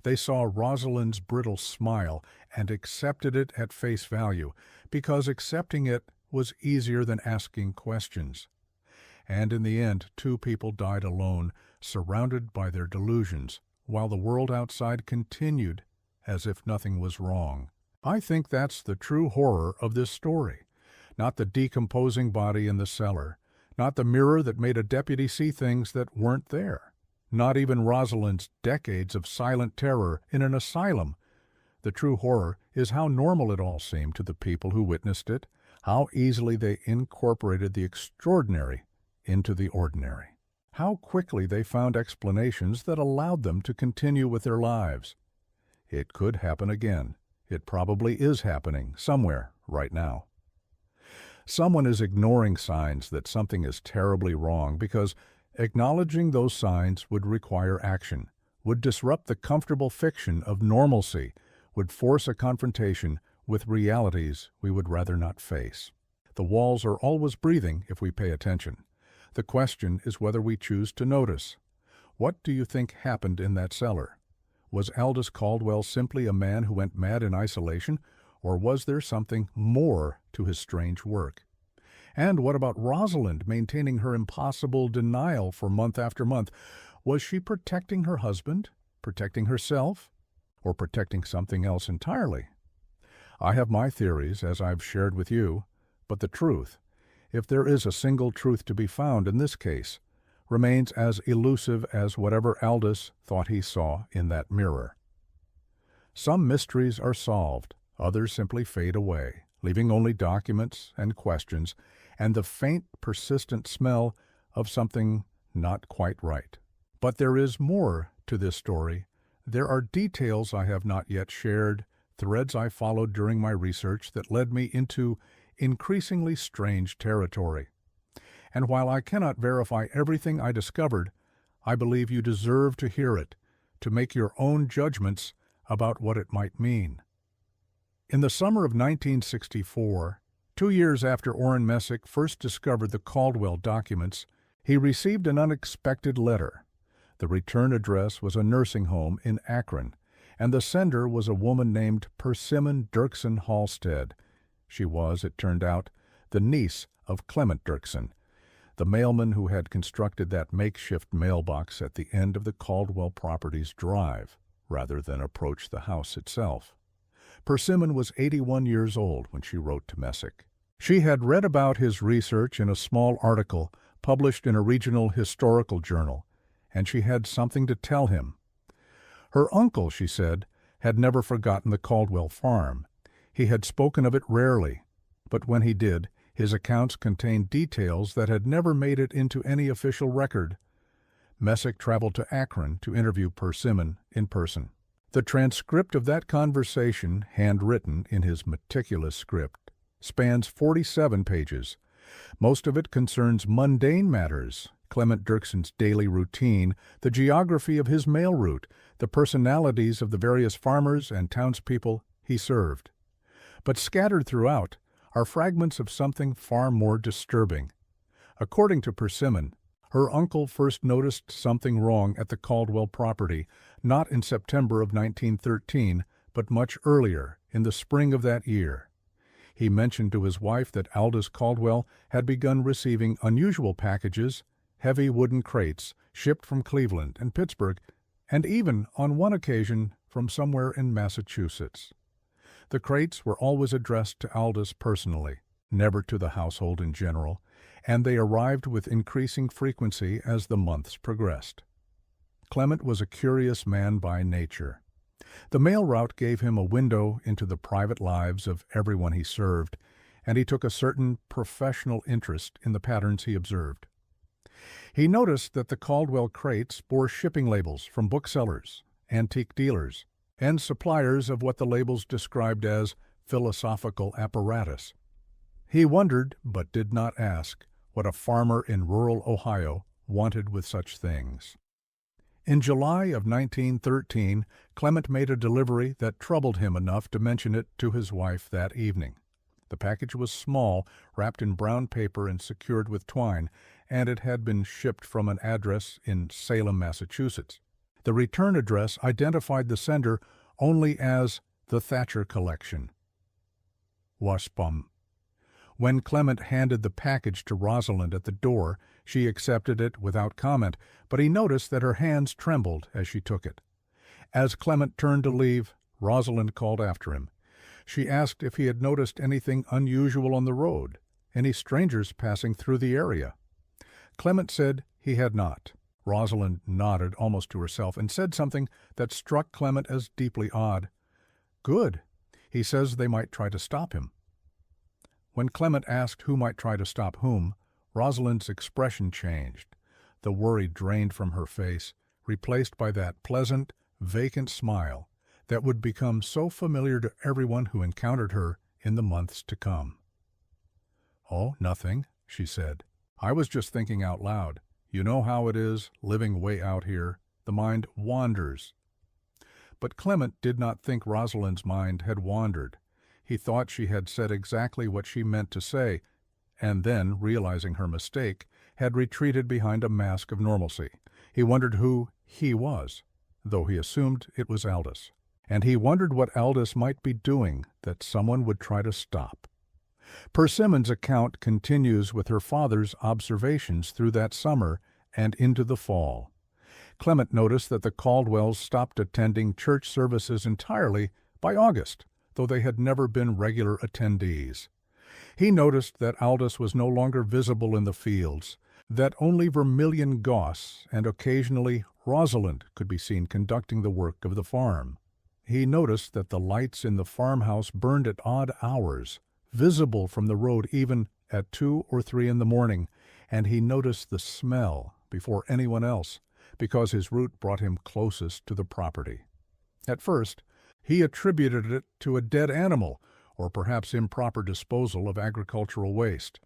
A: They saw Rosalind's brittle smile and accepted it at face value, because accepting it was easier than asking questions. And in the end, 2 people died alone, surrounded by their delusions, while the world outside continued as if nothing was wrong. I think that's the true horror of this story. Not the decomposing body in the cellar, not the mirror that made a deputy see things that weren't there. Not even Rosalind's decades of silent terror in an asylum. The true horror is how normal it all seemed to the people who witnessed it, how easily they incorporated the extraordinary into the ordinary, how quickly they found explanations that allowed them to continue with their lives. It could happen again. It probably is happening somewhere right now. Someone is ignoring signs that something is terribly wrong because acknowledging those signs would require action, would disrupt the comfortable fiction of normalcy, would force a confrontation with realities we would rather not face. The walls are always breathing if we pay attention. The question is whether we choose to notice. What do you think happened in that cellar? Was Aldous Caldwell simply a man who went mad in isolation, or was there something more to his strange work? And what about Rosalind maintaining her impossible denial for month after month? Was she protecting her husband, protecting herself, or protecting something else entirely? I have my theories, as I've shared with you, but the truth, if there is a single truth to be found in this case, remains as elusive as whatever Aldous thought he saw in that mirror. Some mysteries are solved, others simply fade away, leaving only documents and questions, and the faint, persistent smell of something not quite right. But there is more to this story. There are details I have not yet shared, threads I followed during my research that led me into increasingly strange territory. And while I cannot verify everything I discovered, I believe you deserve to hear it, to make your own judgments about what it might mean. In the summer of 1964, 2 years after Orrin Messick first discovered the Caldwell documents, he received an unexpected letter. The return address was a nursing home in Akron, and the sender was a woman named Persimmon Dirksen Halstead. She was, it turned out, the niece of Clement Dirksen, the mailman who had constructed that makeshift mailbox at the end of the Caldwell property's drive, rather than approach the house itself. Persimmon was 81 years old when she wrote to Messick. She had read about his research in a small article published in a regional historical journal, and she had something to tell him. Her uncle, she said, had never forgotten the Caldwell farm. He had spoken of it rarely, but when he did, his accounts contained details that had never made it into any official record. Messick traveled to Akron to interview Persimmon in person. The transcript of that conversation, handwritten in his meticulous script, spans 47 pages. Most of it concerns mundane matters, Clement Dirksen's daily routine, the geography of his mail route, the personalities of the various farmers and townspeople he served. But scattered throughout are fragments of something far more disturbing. According to Persimmon, her uncle first noticed something wrong at the Caldwell property, not in September of 1913, but much earlier, in the spring of that year. He mentioned to his wife that Aldous Caldwell had begun receiving unusual packages, heavy wooden crates, shipped from Cleveland and Pittsburgh, and even, on one occasion, from somewhere in Massachusetts. The crates were always addressed to Aldous personally, never to the household in general, and they arrived with increasing frequency as the months progressed. Clement was a curious man by nature. The mail route gave him a window into the private lives of everyone he served, and he took a certain professional interest in the patterns he observed. He noticed that the Caldwell crates bore shipping labels from booksellers, antique dealers, and suppliers of what the labels described as philosophical apparatus. He wondered, but did not ask, what a farmer in rural Ohio wanted with such things. In July of 1913, Clement made a delivery that troubled him enough to mention it to his wife that evening. The package was small, wrapped in brown paper and secured with twine, and it had been shipped from an address in Salem, Massachusetts. The return address identified the sender only as the Thatcher Collection. Waspum. When Clement handed the package to Rosalind at the door, she accepted it without comment, but he noticed that her hands trembled as she took it. As Clement turned to leave, Rosalind called after him. She asked if he had noticed anything unusual on the road, any strangers passing through the area. Clement said he had not. Rosalind nodded almost to herself and said something that struck Clement as deeply odd. "Good. He says they might try to stop him." When Clement asked who might try to stop whom, Rosalind's expression changed. The worry drained from her face, replaced by that pleasant, vacant smile that would become so familiar to everyone who encountered her in the months to come. "Oh, nothing," she said. "I was just thinking out loud. You know how it is, living way out here. The mind wanders." But Clement did not think Rosalind's mind had wandered. He thought she had said exactly what she meant to say, and then, realizing her mistake, had retreated behind a mask of normalcy. He wondered who he was, though he assumed it was Aldous. And he wondered what Aldous might be doing that someone would try to stop. Persimmon's account continues with her father's observations through that summer and into the fall. Clement noticed that the Caldwells stopped attending church services entirely by August, though they had never been regular attendees. He noticed that Aldous was no longer visible in the fields, that only Vermilion Goss and occasionally Rosalind could be seen conducting the work of the farm. He noticed that the lights in the farmhouse burned at odd hours, visible from the road even at 2 or 3 in the morning, and he noticed the smell before anyone else, because his route brought him closest to the property. At first, he attributed it to a dead animal, or perhaps improper disposal of agricultural waste.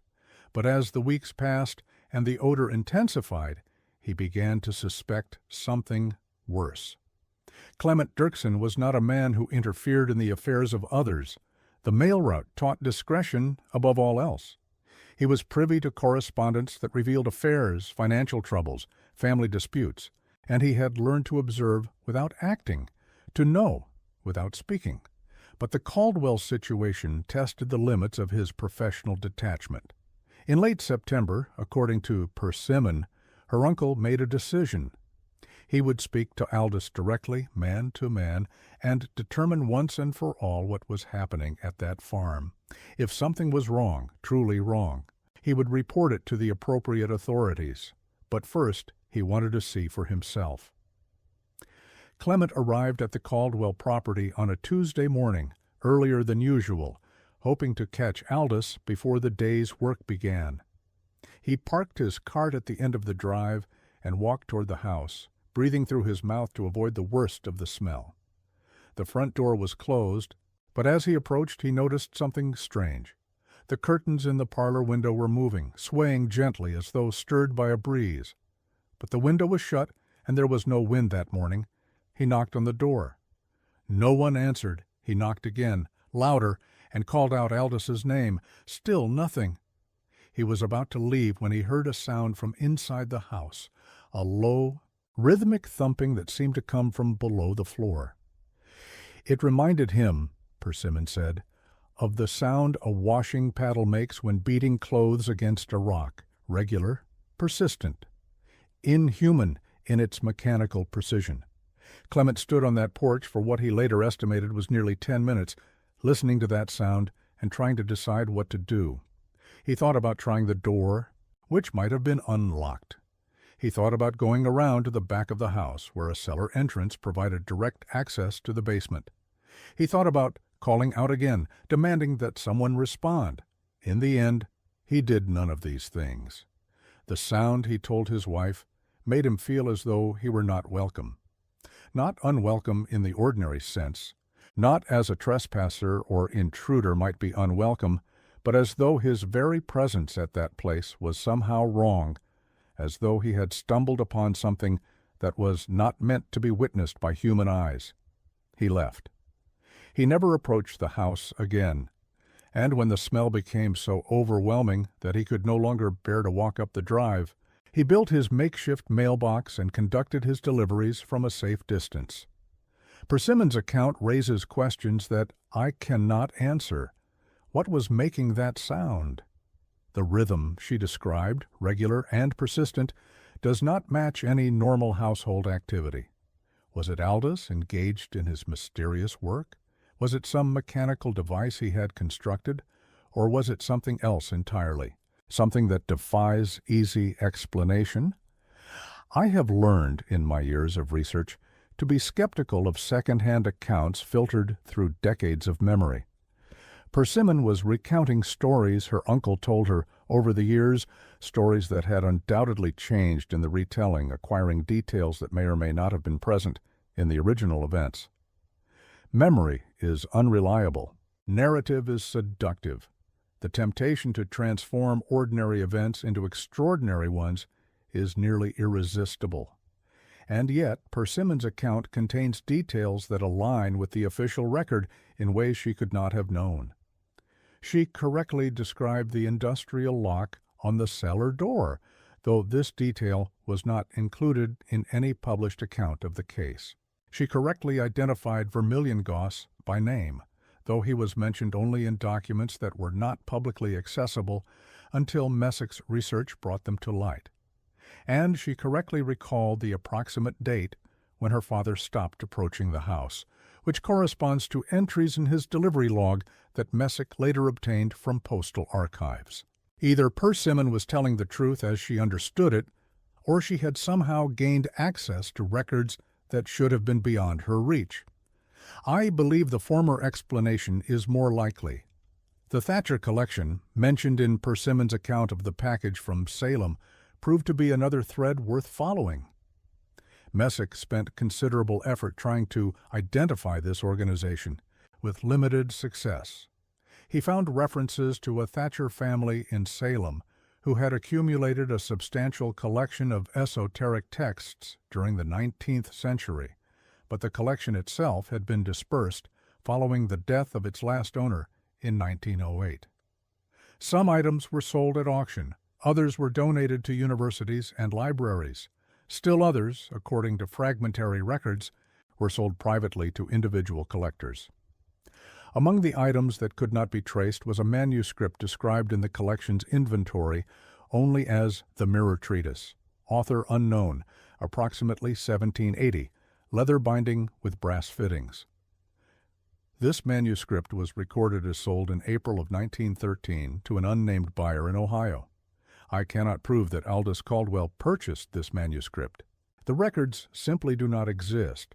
A: But as the weeks passed and the odor intensified, he began to suspect something worse. Clement Dirksen was not a man who interfered in the affairs of others. The mail route taught discretion above all else. He was privy to correspondence that revealed affairs, financial troubles, family disputes, and he had learned to observe without acting, to know without speaking. But the Caldwell situation tested the limits of his professional detachment. In late September, according to Persimmon, her uncle made a decision. He would speak to Aldous directly, man to man, and determine once and for all what was happening at that farm. If something was wrong, truly wrong, he would report it to the appropriate authorities. But first, he wanted to see for himself. Clement arrived at the Caldwell property on a Tuesday morning, earlier than usual, hoping to catch Aldous before the day's work began. He parked his cart at the end of the drive and walked toward the house, breathing through his mouth to avoid the worst of the smell. The front door was closed, but as he approached he noticed something strange. The curtains in the parlor window were moving, swaying gently as though stirred by a breeze. But the window was shut, and there was no wind that morning. He knocked on the door. No one answered. He knocked again, louder, and called out Aldous's name. Still nothing. He was about to leave when he heard a sound from inside the house, a low, rhythmic thumping that seemed to come from below the floor. It reminded him, Persimmon said, of the sound a washing paddle makes when beating clothes against a rock, regular, persistent, inhuman in its mechanical precision. Clement stood on that porch for what he later estimated was nearly 10 minutes, listening to that sound and trying to decide what to do. He thought about trying the door, which might have been unlocked. He thought about going around to the back of the house, where a cellar entrance provided direct access to the basement. He thought about calling out again, demanding that someone respond. In the end, he did none of these things. The sound, he told his wife, made him feel as though he were not welcome. Not unwelcome in the ordinary sense, not as a trespasser or intruder might be unwelcome, but as though his very presence at that place was somehow wrong, as though he had stumbled upon something that was not meant to be witnessed by human eyes. He left. He never approached the house again, and when the smell became so overwhelming that he could no longer bear to walk up the drive, he built his makeshift mailbox and conducted his deliveries from a safe distance. Persimmon's account raises questions that I cannot answer. What was making that sound? The rhythm she described, regular and persistent, does not match any normal household activity. Was it Aldous engaged in his mysterious work? Was it some mechanical device he had constructed? Or was it something else entirely? Something that defies easy explanation? I have learned in my years of research to be skeptical of second-hand accounts filtered through decades of memory. Persimmon was recounting stories her uncle told her over the years, stories that had undoubtedly changed in the retelling, acquiring details that may or may not have been present in the original events. Memory is unreliable. Narrative is seductive. The temptation to transform ordinary events into extraordinary ones is nearly irresistible. And yet, Persimmon's account contains details that align with the official record in ways she could not have known. She correctly described the industrial lock on the cellar door, though this detail was not included in any published account of the case. She correctly identified Vermilion Goss by name, though he was mentioned only in documents that were not publicly accessible until Messick's research brought them to light. And she correctly recalled the approximate date when her father stopped approaching the house, which corresponds to entries in his delivery log that Messick later obtained from postal archives. Either Persimmon was telling the truth as she understood it, or she had somehow gained access to records that should have been beyond her reach. I believe the former explanation is more likely. The Thatcher collection, mentioned in Persimmon's account of the package from Salem, proved to be another thread worth following. Messick spent considerable effort trying to identify this organization, with limited success. He found references to a Thatcher family in Salem who had accumulated a substantial collection of esoteric texts during the 19th century, but the collection itself had been dispersed following the death of its last owner in 1908. Some items were sold at auction, others were donated to universities and libraries. Still others, according to fragmentary records, were sold privately to individual collectors. Among the items that could not be traced was a manuscript described in the collection's inventory only as the Mirror Treatise, author unknown, approximately 1780, leather binding with brass fittings. This manuscript was recorded as sold in April of 1913 to an unnamed buyer in Ohio. I cannot prove that Aldous Caldwell purchased this manuscript. The records simply do not exist,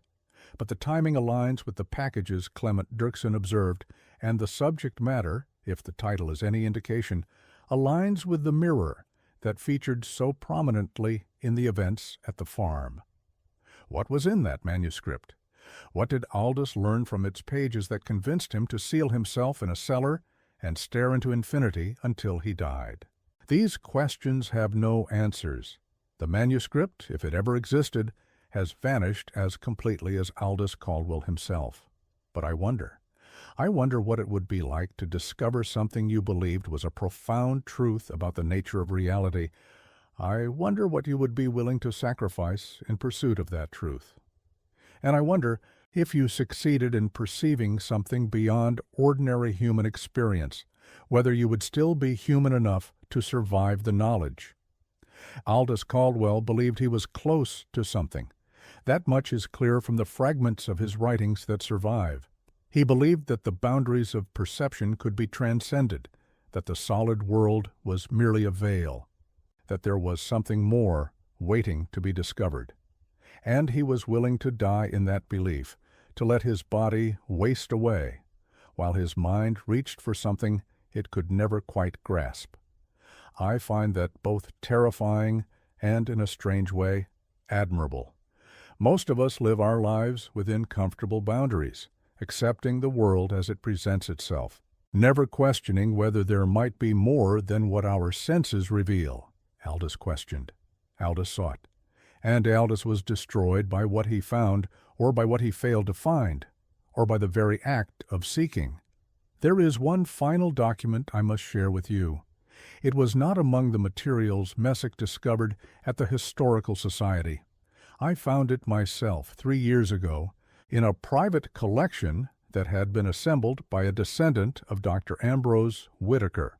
A: but the timing aligns with the packages Clement Dirksen observed, and the subject matter, if the title is any indication, aligns with the mirror that featured so prominently in the events at the farm. What was in that manuscript? What did Aldous learn from its pages that convinced him to seal himself in a cellar and stare into infinity until he died? These questions have no answers. The manuscript, if it ever existed, has vanished as completely as Aldous Caldwell himself. But I wonder what it would be like to discover something you believed was a profound truth about the nature of reality. I wonder what you would be willing to sacrifice in pursuit of that truth. And I wonder if you succeeded in perceiving something beyond ordinary human experience, whether you would still be human enough to survive the knowledge. Aldous Caldwell believed he was close to something. That much is clear from the fragments of his writings that survive. He believed that the boundaries of perception could be transcended, that the solid world was merely a veil, that there was something more waiting to be discovered. And he was willing to die in that belief, to let his body waste away, while his mind reached for something it could never quite grasp. I find that both terrifying and, in a strange way, admirable. Most of us live our lives within comfortable boundaries, accepting the world as it presents itself, never questioning whether there might be more than what our senses reveal. Aldous questioned. Aldous sought. And Aldous was destroyed by what he found, or by what he failed to find, or by the very act of seeking. There is one final document I must share with you. It was not among the materials Messick discovered at the Historical Society. I found it myself 3 years ago in a private collection that had been assembled by a descendant of Dr. Ambrose Whitaker.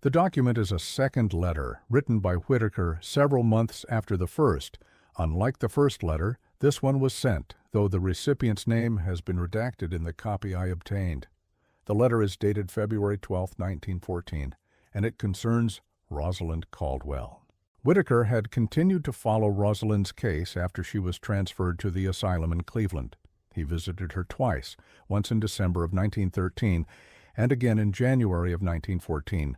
A: The document is a second letter written by Whitaker several months after the first. Unlike the first letter, this one was sent, though the recipient's name has been redacted in the copy I obtained. The letter is dated February 12, 1914, and it concerns Rosalind Caldwell. Whitaker had continued to follow Rosalind's case after she was transferred to the asylum in Cleveland. He visited her twice, once in December of 1913 and again in January of 1914.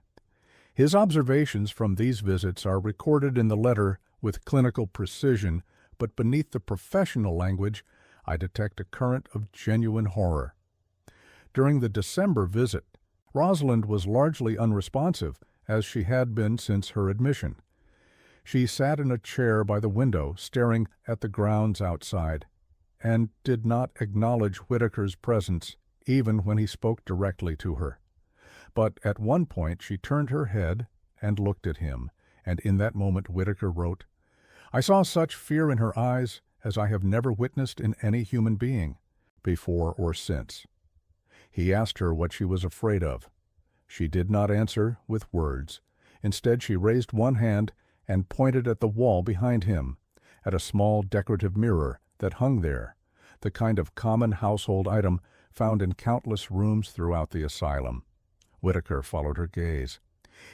A: His observations from these visits are recorded in the letter with clinical precision, but beneath the professional language, I detect a current of genuine horror. During the December visit, Rosalind was largely unresponsive, as she had been since her admission. She sat in a chair by the window, staring at the grounds outside, and did not acknowledge Whitaker's presence even when he spoke directly to her. But at one point she turned her head and looked at him, and in that moment Whitaker wrote, "I saw such fear in her eyes as I have never witnessed in any human being, before or since." He asked her what she was afraid of. She did not answer with words. Instead, she raised one hand and pointed at the wall behind him, at a small decorative mirror that hung there, the kind of common household item found in countless rooms throughout the asylum. Whitaker followed her gaze.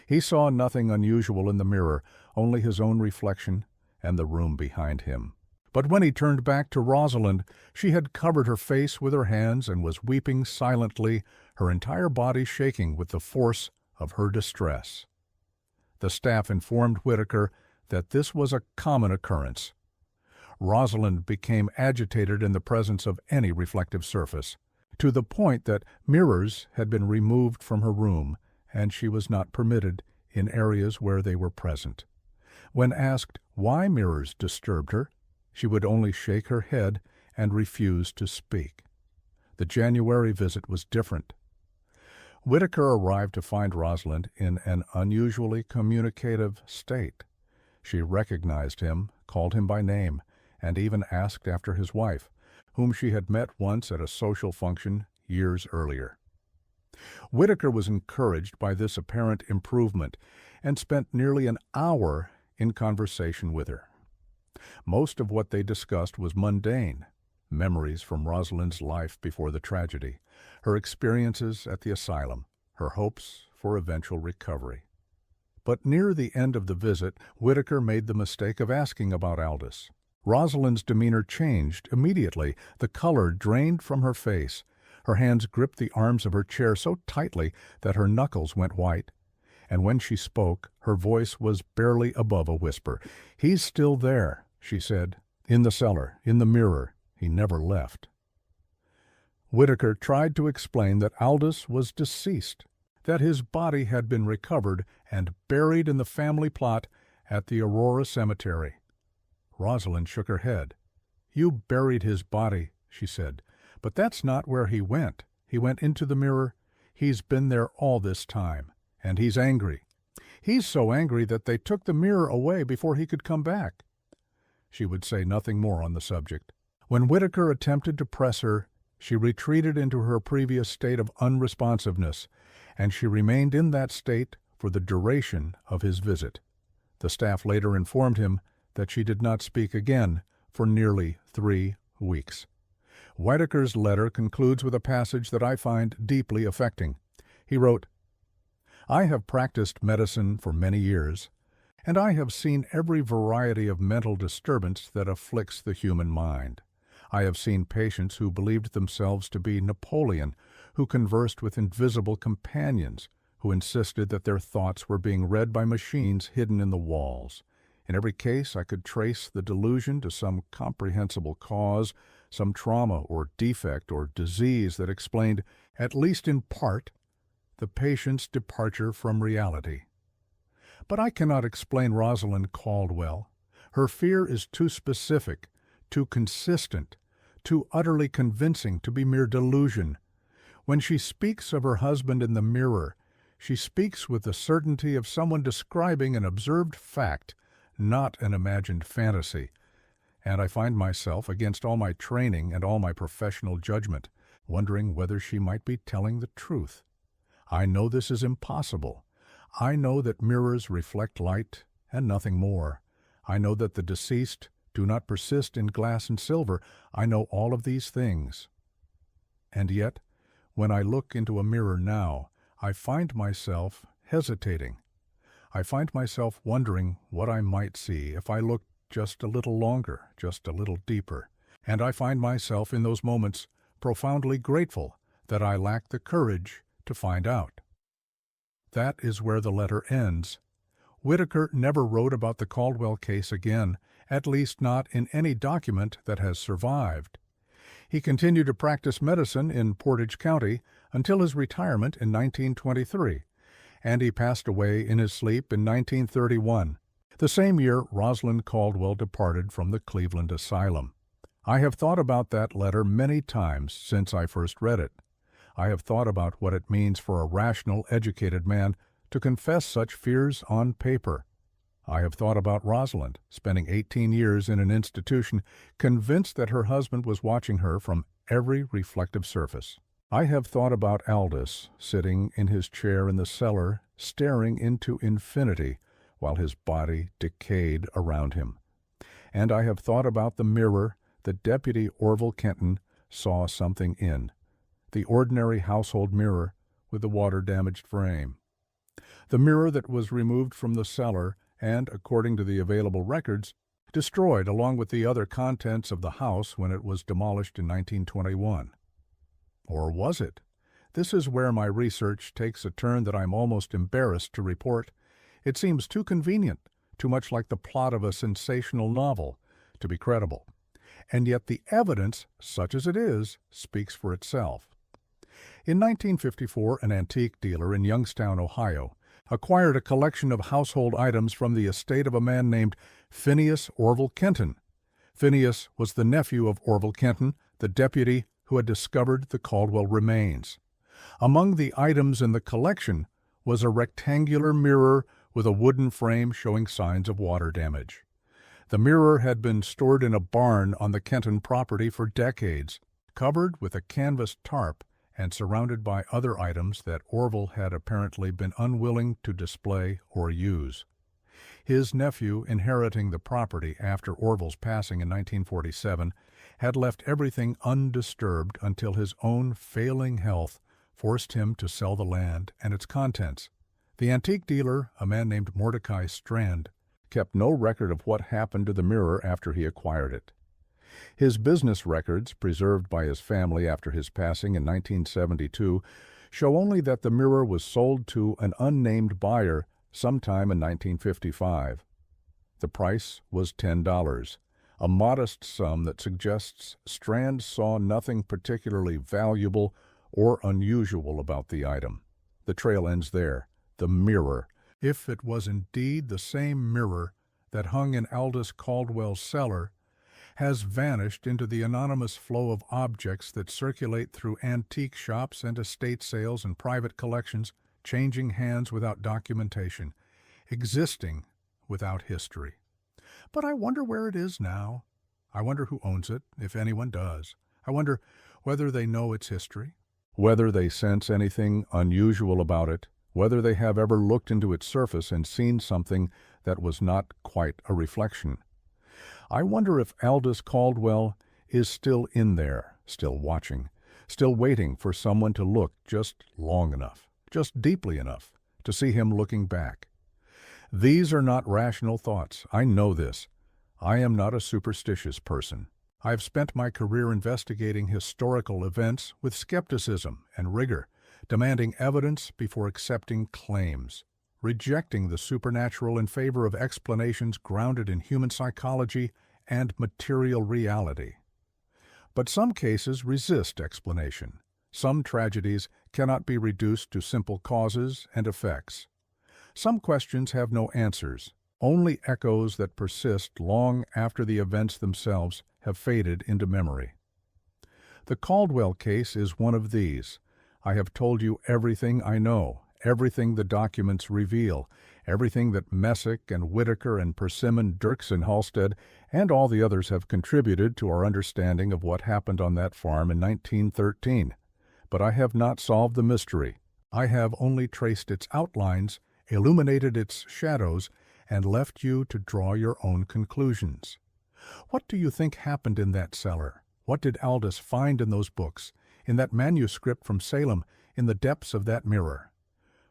A: He saw nothing unusual in the mirror, only his own reflection and the room behind him. But when he turned back to Rosalind, she had covered her face with her hands and was weeping silently, her entire body shaking with the force of her distress. The staff informed Whitaker that this was a common occurrence. Rosalind became agitated in the presence of any reflective surface, to the point that mirrors had been removed from her room, and she was not permitted in areas where they were present. When asked why mirrors disturbed her, she would only shake her head and refuse to speak. The January visit was different. Whitaker arrived to find Rosalind in an unusually communicative state. She recognized him, called him by name, and even asked after his wife, whom she had met once at a social function years earlier. Whitaker was encouraged by this apparent improvement and spent nearly an hour in conversation with her. Most of what they discussed was mundane, memories from Rosalind's life before the tragedy, her experiences at the asylum, her hopes for eventual recovery. But near the end of the visit, Whitaker made the mistake of asking about Aldous. Rosalind's demeanor changed immediately. The color drained from her face. Her hands gripped the arms of her chair so tightly that her knuckles went white. And when she spoke, her voice was barely above a whisper. "He's still there," she said. "In the cellar, in the mirror. He never left." Whitaker tried to explain that Aldous was deceased, that his body had been recovered and buried in the family plot at the Aurora cemetery. Rosalind shook her head. "You buried his body," she said, "but that's not where he went. He went into the mirror. He's been there all this time, and he's angry. He's so angry that they took the mirror away before he could come back." She would say nothing more on the subject. When Whitaker attempted to press her, she retreated into her previous state of unresponsiveness, and she remained in that state for the duration of his visit. The staff later informed him that she did not speak again for nearly 3 weeks. Whitaker's letter concludes with a passage that I find deeply affecting. He wrote, "I have practiced medicine for many years, and I have seen every variety of mental disturbance that afflicts the human mind. I have seen patients who believed themselves to be Napoleon, who conversed with invisible companions, who insisted that their thoughts were being read by machines hidden in the walls. In every case I could trace the delusion to some comprehensible cause, some trauma or defect or disease that explained, at least in part, the patient's departure from reality. But I cannot explain Rosalind Caldwell. Her fear is too specific, too consistent, too utterly convincing to be mere delusion. When she speaks of her husband in the mirror, she speaks with the certainty of someone describing an observed fact, not an imagined fantasy. And I find myself, against all my training and all my professional judgment, wondering whether she might be telling the truth. I know this is impossible. I know that mirrors reflect light and nothing more. I know that the deceased do not persist in glass and silver. I know all of these things. And yet, when I look into a mirror now, I find myself hesitating. I find myself wondering what I might see if I looked just a little longer, just a little deeper. And I find myself in those moments profoundly grateful that I lack the courage to find out. That is where the letter ends. Whitaker never wrote about the Caldwell case again, at least not in any document that has survived. He continued to practice medicine in Portage County until his retirement in 1923, and he passed away in his sleep in 1931, the same year Rosalind Caldwell departed from the Cleveland Asylum. I have thought about that letter many times since I first read it. I have thought about what it means for a rational, educated man to confess such fears on paper. I have thought about Rosalind, spending 18 years in an institution, convinced that her husband was watching her from every reflective surface. I have thought about Aldous, sitting in his chair in the cellar, staring into infinity, while his body decayed around him. And I have thought about the mirror that Deputy Orville Kenton saw something in, the ordinary household mirror with the water-damaged frame. The mirror that was removed from the cellar and, according to the available records, destroyed along with the other contents of the house when it was demolished in 1921. Or was it? This is where my research takes a turn that I'm almost embarrassed to report. It seems too convenient, too much like the plot of a sensational novel, to be credible. And yet the evidence, such as it is, speaks for itself. In 1954, an antique dealer in Youngstown, Ohio, acquired a collection of household items from the estate of a man named Phineas Orville Kenton. Phineas was the nephew of Orville Kenton, the deputy who had discovered the Caldwell remains. Among the items in the collection was a rectangular mirror with a wooden frame showing signs of water damage. The mirror had been stored in a barn on the Kenton property for decades, covered with a canvas tarp and surrounded by other items that Orville had apparently been unwilling to display or use. His nephew, inheriting the property after Orville's passing in 1947, had left everything undisturbed until his own failing health forced him to sell the land and its contents. The antique dealer, a man named Mordecai Strand, kept no record of what happened to the mirror after he acquired it. His business records, preserved by his family after his passing in 1972, show only that the mirror was sold to an unnamed buyer sometime in 1955. The price was $10, a modest sum that suggests Strand saw nothing particularly valuable or unusual about the item. The trail ends there. The mirror. If it was indeed the same mirror that hung in Aldous Caldwell's cellar, has vanished into the anonymous flow of objects that circulate through antique shops and estate sales and private collections, changing hands without documentation, existing without history. But I wonder where it is now. I wonder who owns it, if anyone does. I wonder whether they know its history, whether they sense anything unusual about it, whether they have ever looked into its surface and seen something that was not quite a reflection. I wonder if Aldous Caldwell is still in there, still watching, still waiting for someone to look just long enough, just deeply enough, to see him looking back. These are not rational thoughts. I know this. I am not a superstitious person. I've spent my career investigating historical events with skepticism and rigor, demanding evidence before accepting claims, rejecting the supernatural in favor of explanations grounded in human psychology and material reality. But some cases resist explanation. Some tragedies cannot be reduced to simple causes and effects. Some questions have no answers, only echoes that persist long after the events themselves have faded into memory. The Caldwell case is one of these. I have told you everything I know, everything the documents reveal, everything that Messick and Whitaker and Persimmon, Dirks and Halstead and all the others have contributed to our understanding of what happened on that farm in 1913. But I have not solved the mystery. I have only traced its outlines, illuminated its shadows, and left you to draw your own conclusions. What do you think happened in that cellar? What did Aldous find in those books, in that manuscript from Salem, in the depths of that mirror?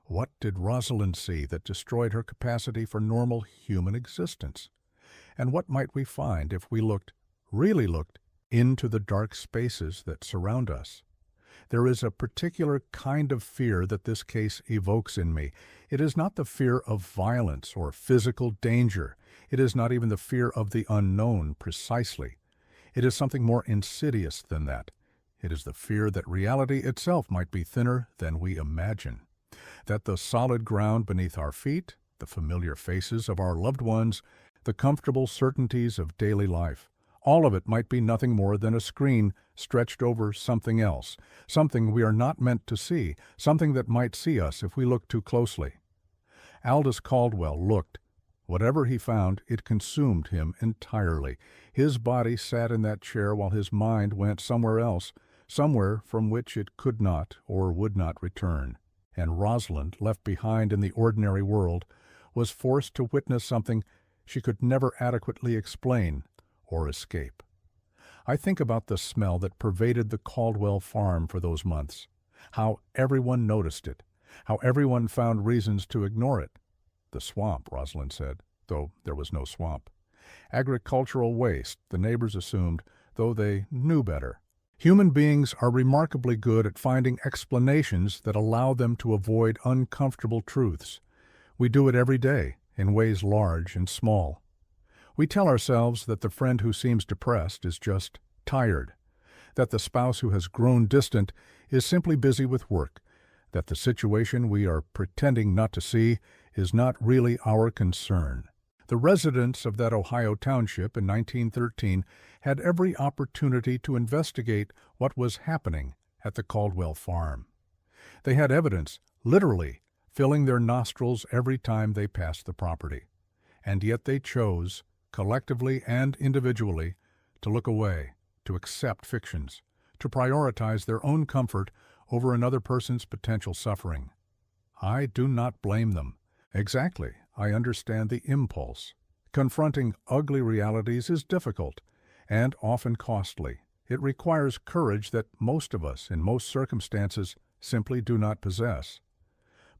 A: What did Rosalind see that destroyed her capacity for normal human existence? And what might we find if we looked, really looked, into the dark spaces that surround us? There is a particular kind of fear that this case evokes in me. It is not the fear of violence or physical danger. It is not even the fear of the unknown precisely. It is something more insidious than that. It is the fear that reality itself might be thinner than we imagine, that the solid ground beneath our feet, the familiar faces of our loved ones, the comfortable certainties of daily life, all of it might be nothing more than a screen stretched over something else, something we are not meant to see, something that might see us if we look too closely. Aldous Caldwell looked. Whatever he found, it consumed him entirely. His body sat in that chair while his mind went somewhere else, somewhere from which it could not or would not return. And Rosalind, left behind in the ordinary world, was forced to witness something she could never adequately explain or escape. I think about the smell that pervaded the Caldwell farm for those months, how everyone noticed it, how everyone found reasons to ignore it. The swamp, Rosalind said, though there was no swamp. Agricultural waste, the neighbors assumed, though they knew better. Human beings are remarkably good at finding explanations that allow them to avoid uncomfortable truths. We do it every day, in ways large and small. We tell ourselves that the friend who seems depressed is just tired, that the spouse who has grown distant is simply busy with work, that the situation we are pretending not to see is not really our concern. The residents of that Ohio township in 1913 had every opportunity to investigate what was happening at the Caldwell farm. They had evidence, literally, filling their nostrils every time they passed the property. And yet they chose, collectively and individually, to look away, to accept fictions, to prioritize their own comfort over another person's potential suffering. I do not blame them. Exactly, I understand the impulse. Confronting ugly realities is difficult and often costly. It requires courage that most of us, in most circumstances, simply do not possess.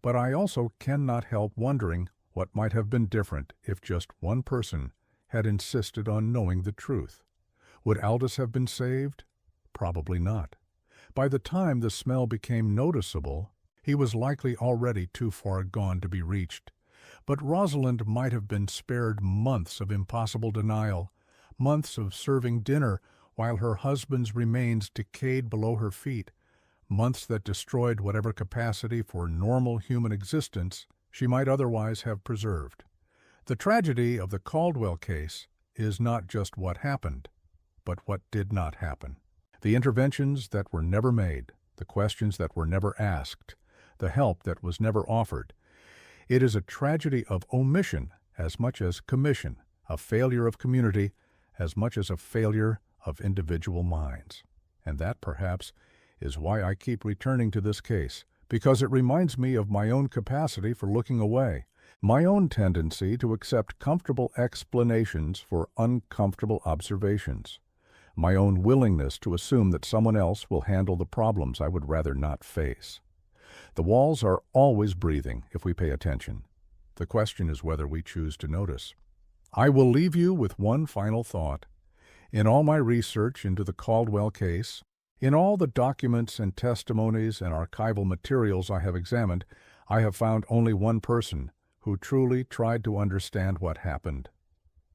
A: But I also cannot help wondering what might have been different if just one person had insisted on knowing the truth. Would Aldous have been saved? Probably not. By the time the smell became noticeable, he was likely already too far gone to be reached. But Rosalind might have been spared months of impossible denial, months of serving dinner while her husband's remains decayed below her feet, months that destroyed whatever capacity for normal human existence she might otherwise have preserved. The tragedy of the Caldwell case is not just what happened, but what did not happen. The interventions that were never made, the questions that were never asked, the help that was never offered. It is a tragedy of omission as much as commission, a failure of community as much as a failure of individual minds. And that, perhaps, is why I keep returning to this case, because it reminds me of my own capacity for looking away, my own tendency to accept comfortable explanations for uncomfortable observations, my own willingness to assume that someone else will handle the problems I would rather not face. The walls are always breathing if we pay attention. The question is whether we choose to notice. I will leave you with one final thought. In all my research into the Caldwell case, in all the documents and testimonies and archival materials I have examined, I have found only one person who truly tried to understand what happened.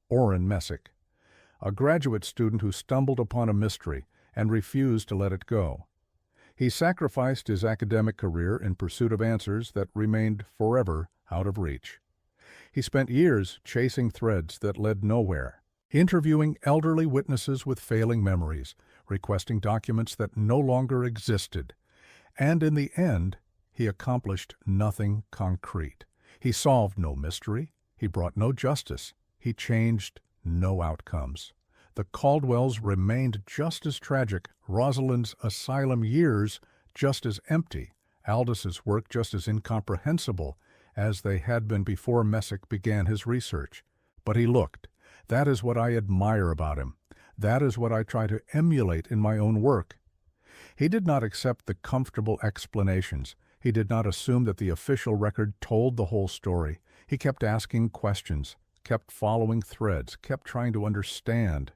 A: Orrin Messick, a graduate student who stumbled upon a mystery and refused to let it go. He sacrificed his academic career in pursuit of answers that remained forever out of reach. He spent years chasing threads that led nowhere, interviewing elderly witnesses with failing memories, requesting documents that no longer existed. And in the end, he accomplished nothing concrete. He solved no mystery. He brought no justice. He changed no outcomes. The Caldwells remained just as tragic, Rosalind's asylum years just as empty, Aldous's work just as incomprehensible as they had been before Messick began his research. But he looked. That is what I admire about him. That is what I try to emulate in my own work. He did not accept the comfortable explanations. He did not assume that the official record told the whole story. He kept asking questions, kept following threads, kept trying to understand.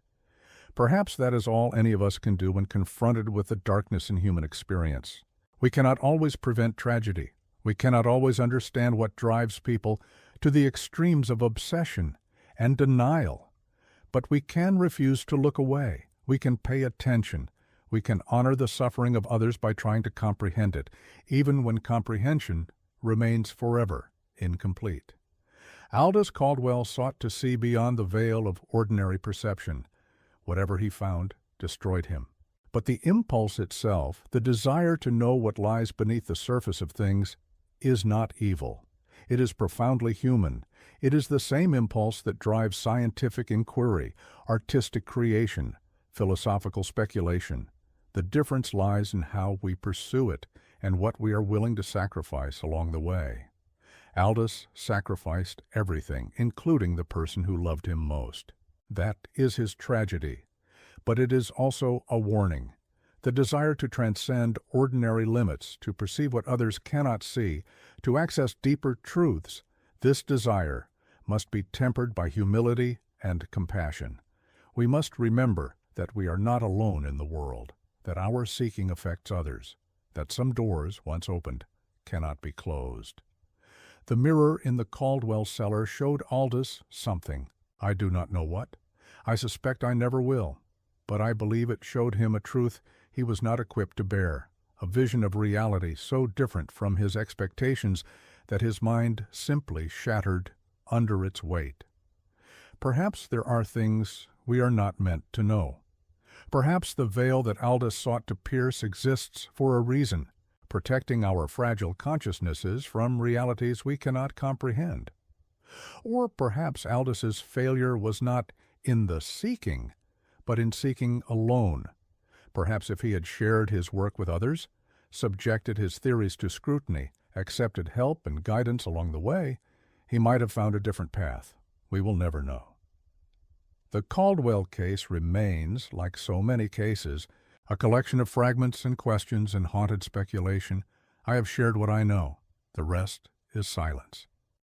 A: Perhaps that is all any of us can do when confronted with the darkness in human experience. We cannot always prevent tragedy. We cannot always understand what drives people to the extremes of obsession and denial. But we can refuse to look away. We can pay attention. We can honor the suffering of others by trying to comprehend it, even when comprehension remains forever incomplete. Aldous Caldwell sought to see beyond the veil of ordinary perception. Whatever he found destroyed him. But the impulse itself, the desire to know what lies beneath the surface of things, is not evil. It is profoundly human. It is the same impulse that drives scientific inquiry, artistic creation, philosophical speculation. The difference lies in how we pursue it and what we are willing to sacrifice along the way. Aldous sacrificed everything, including the person who loved him most. That is his tragedy, but it is also a warning. The desire to transcend ordinary limits, to perceive what others cannot see, to access deeper truths, this desire must be tempered by humility and compassion. We must remember that we are not alone in the world, that our seeking affects others, that some doors, once opened, cannot be closed. The mirror in the Caldwell cellar showed Aldous something. I do not know what. I suspect I never will. But I believe it showed him a truth he was not equipped to bear, a vision of reality so different from his expectations that his mind simply shattered under its weight. Perhaps there are things we are not meant to know. Perhaps the veil that Aldous sought to pierce exists for a reason, protecting our fragile consciousnesses from realities we cannot comprehend. Or perhaps Aldous' failure was not in the seeking, but in seeking alone. Perhaps if he had shared his work with others, subjected his theories to scrutiny, accepted help and guidance along the way, he might have found a different path. We will never know. The Caldwell case remains, like so many cases, a collection of fragments and questions and haunted speculation. I have shared what I know. The rest is silence.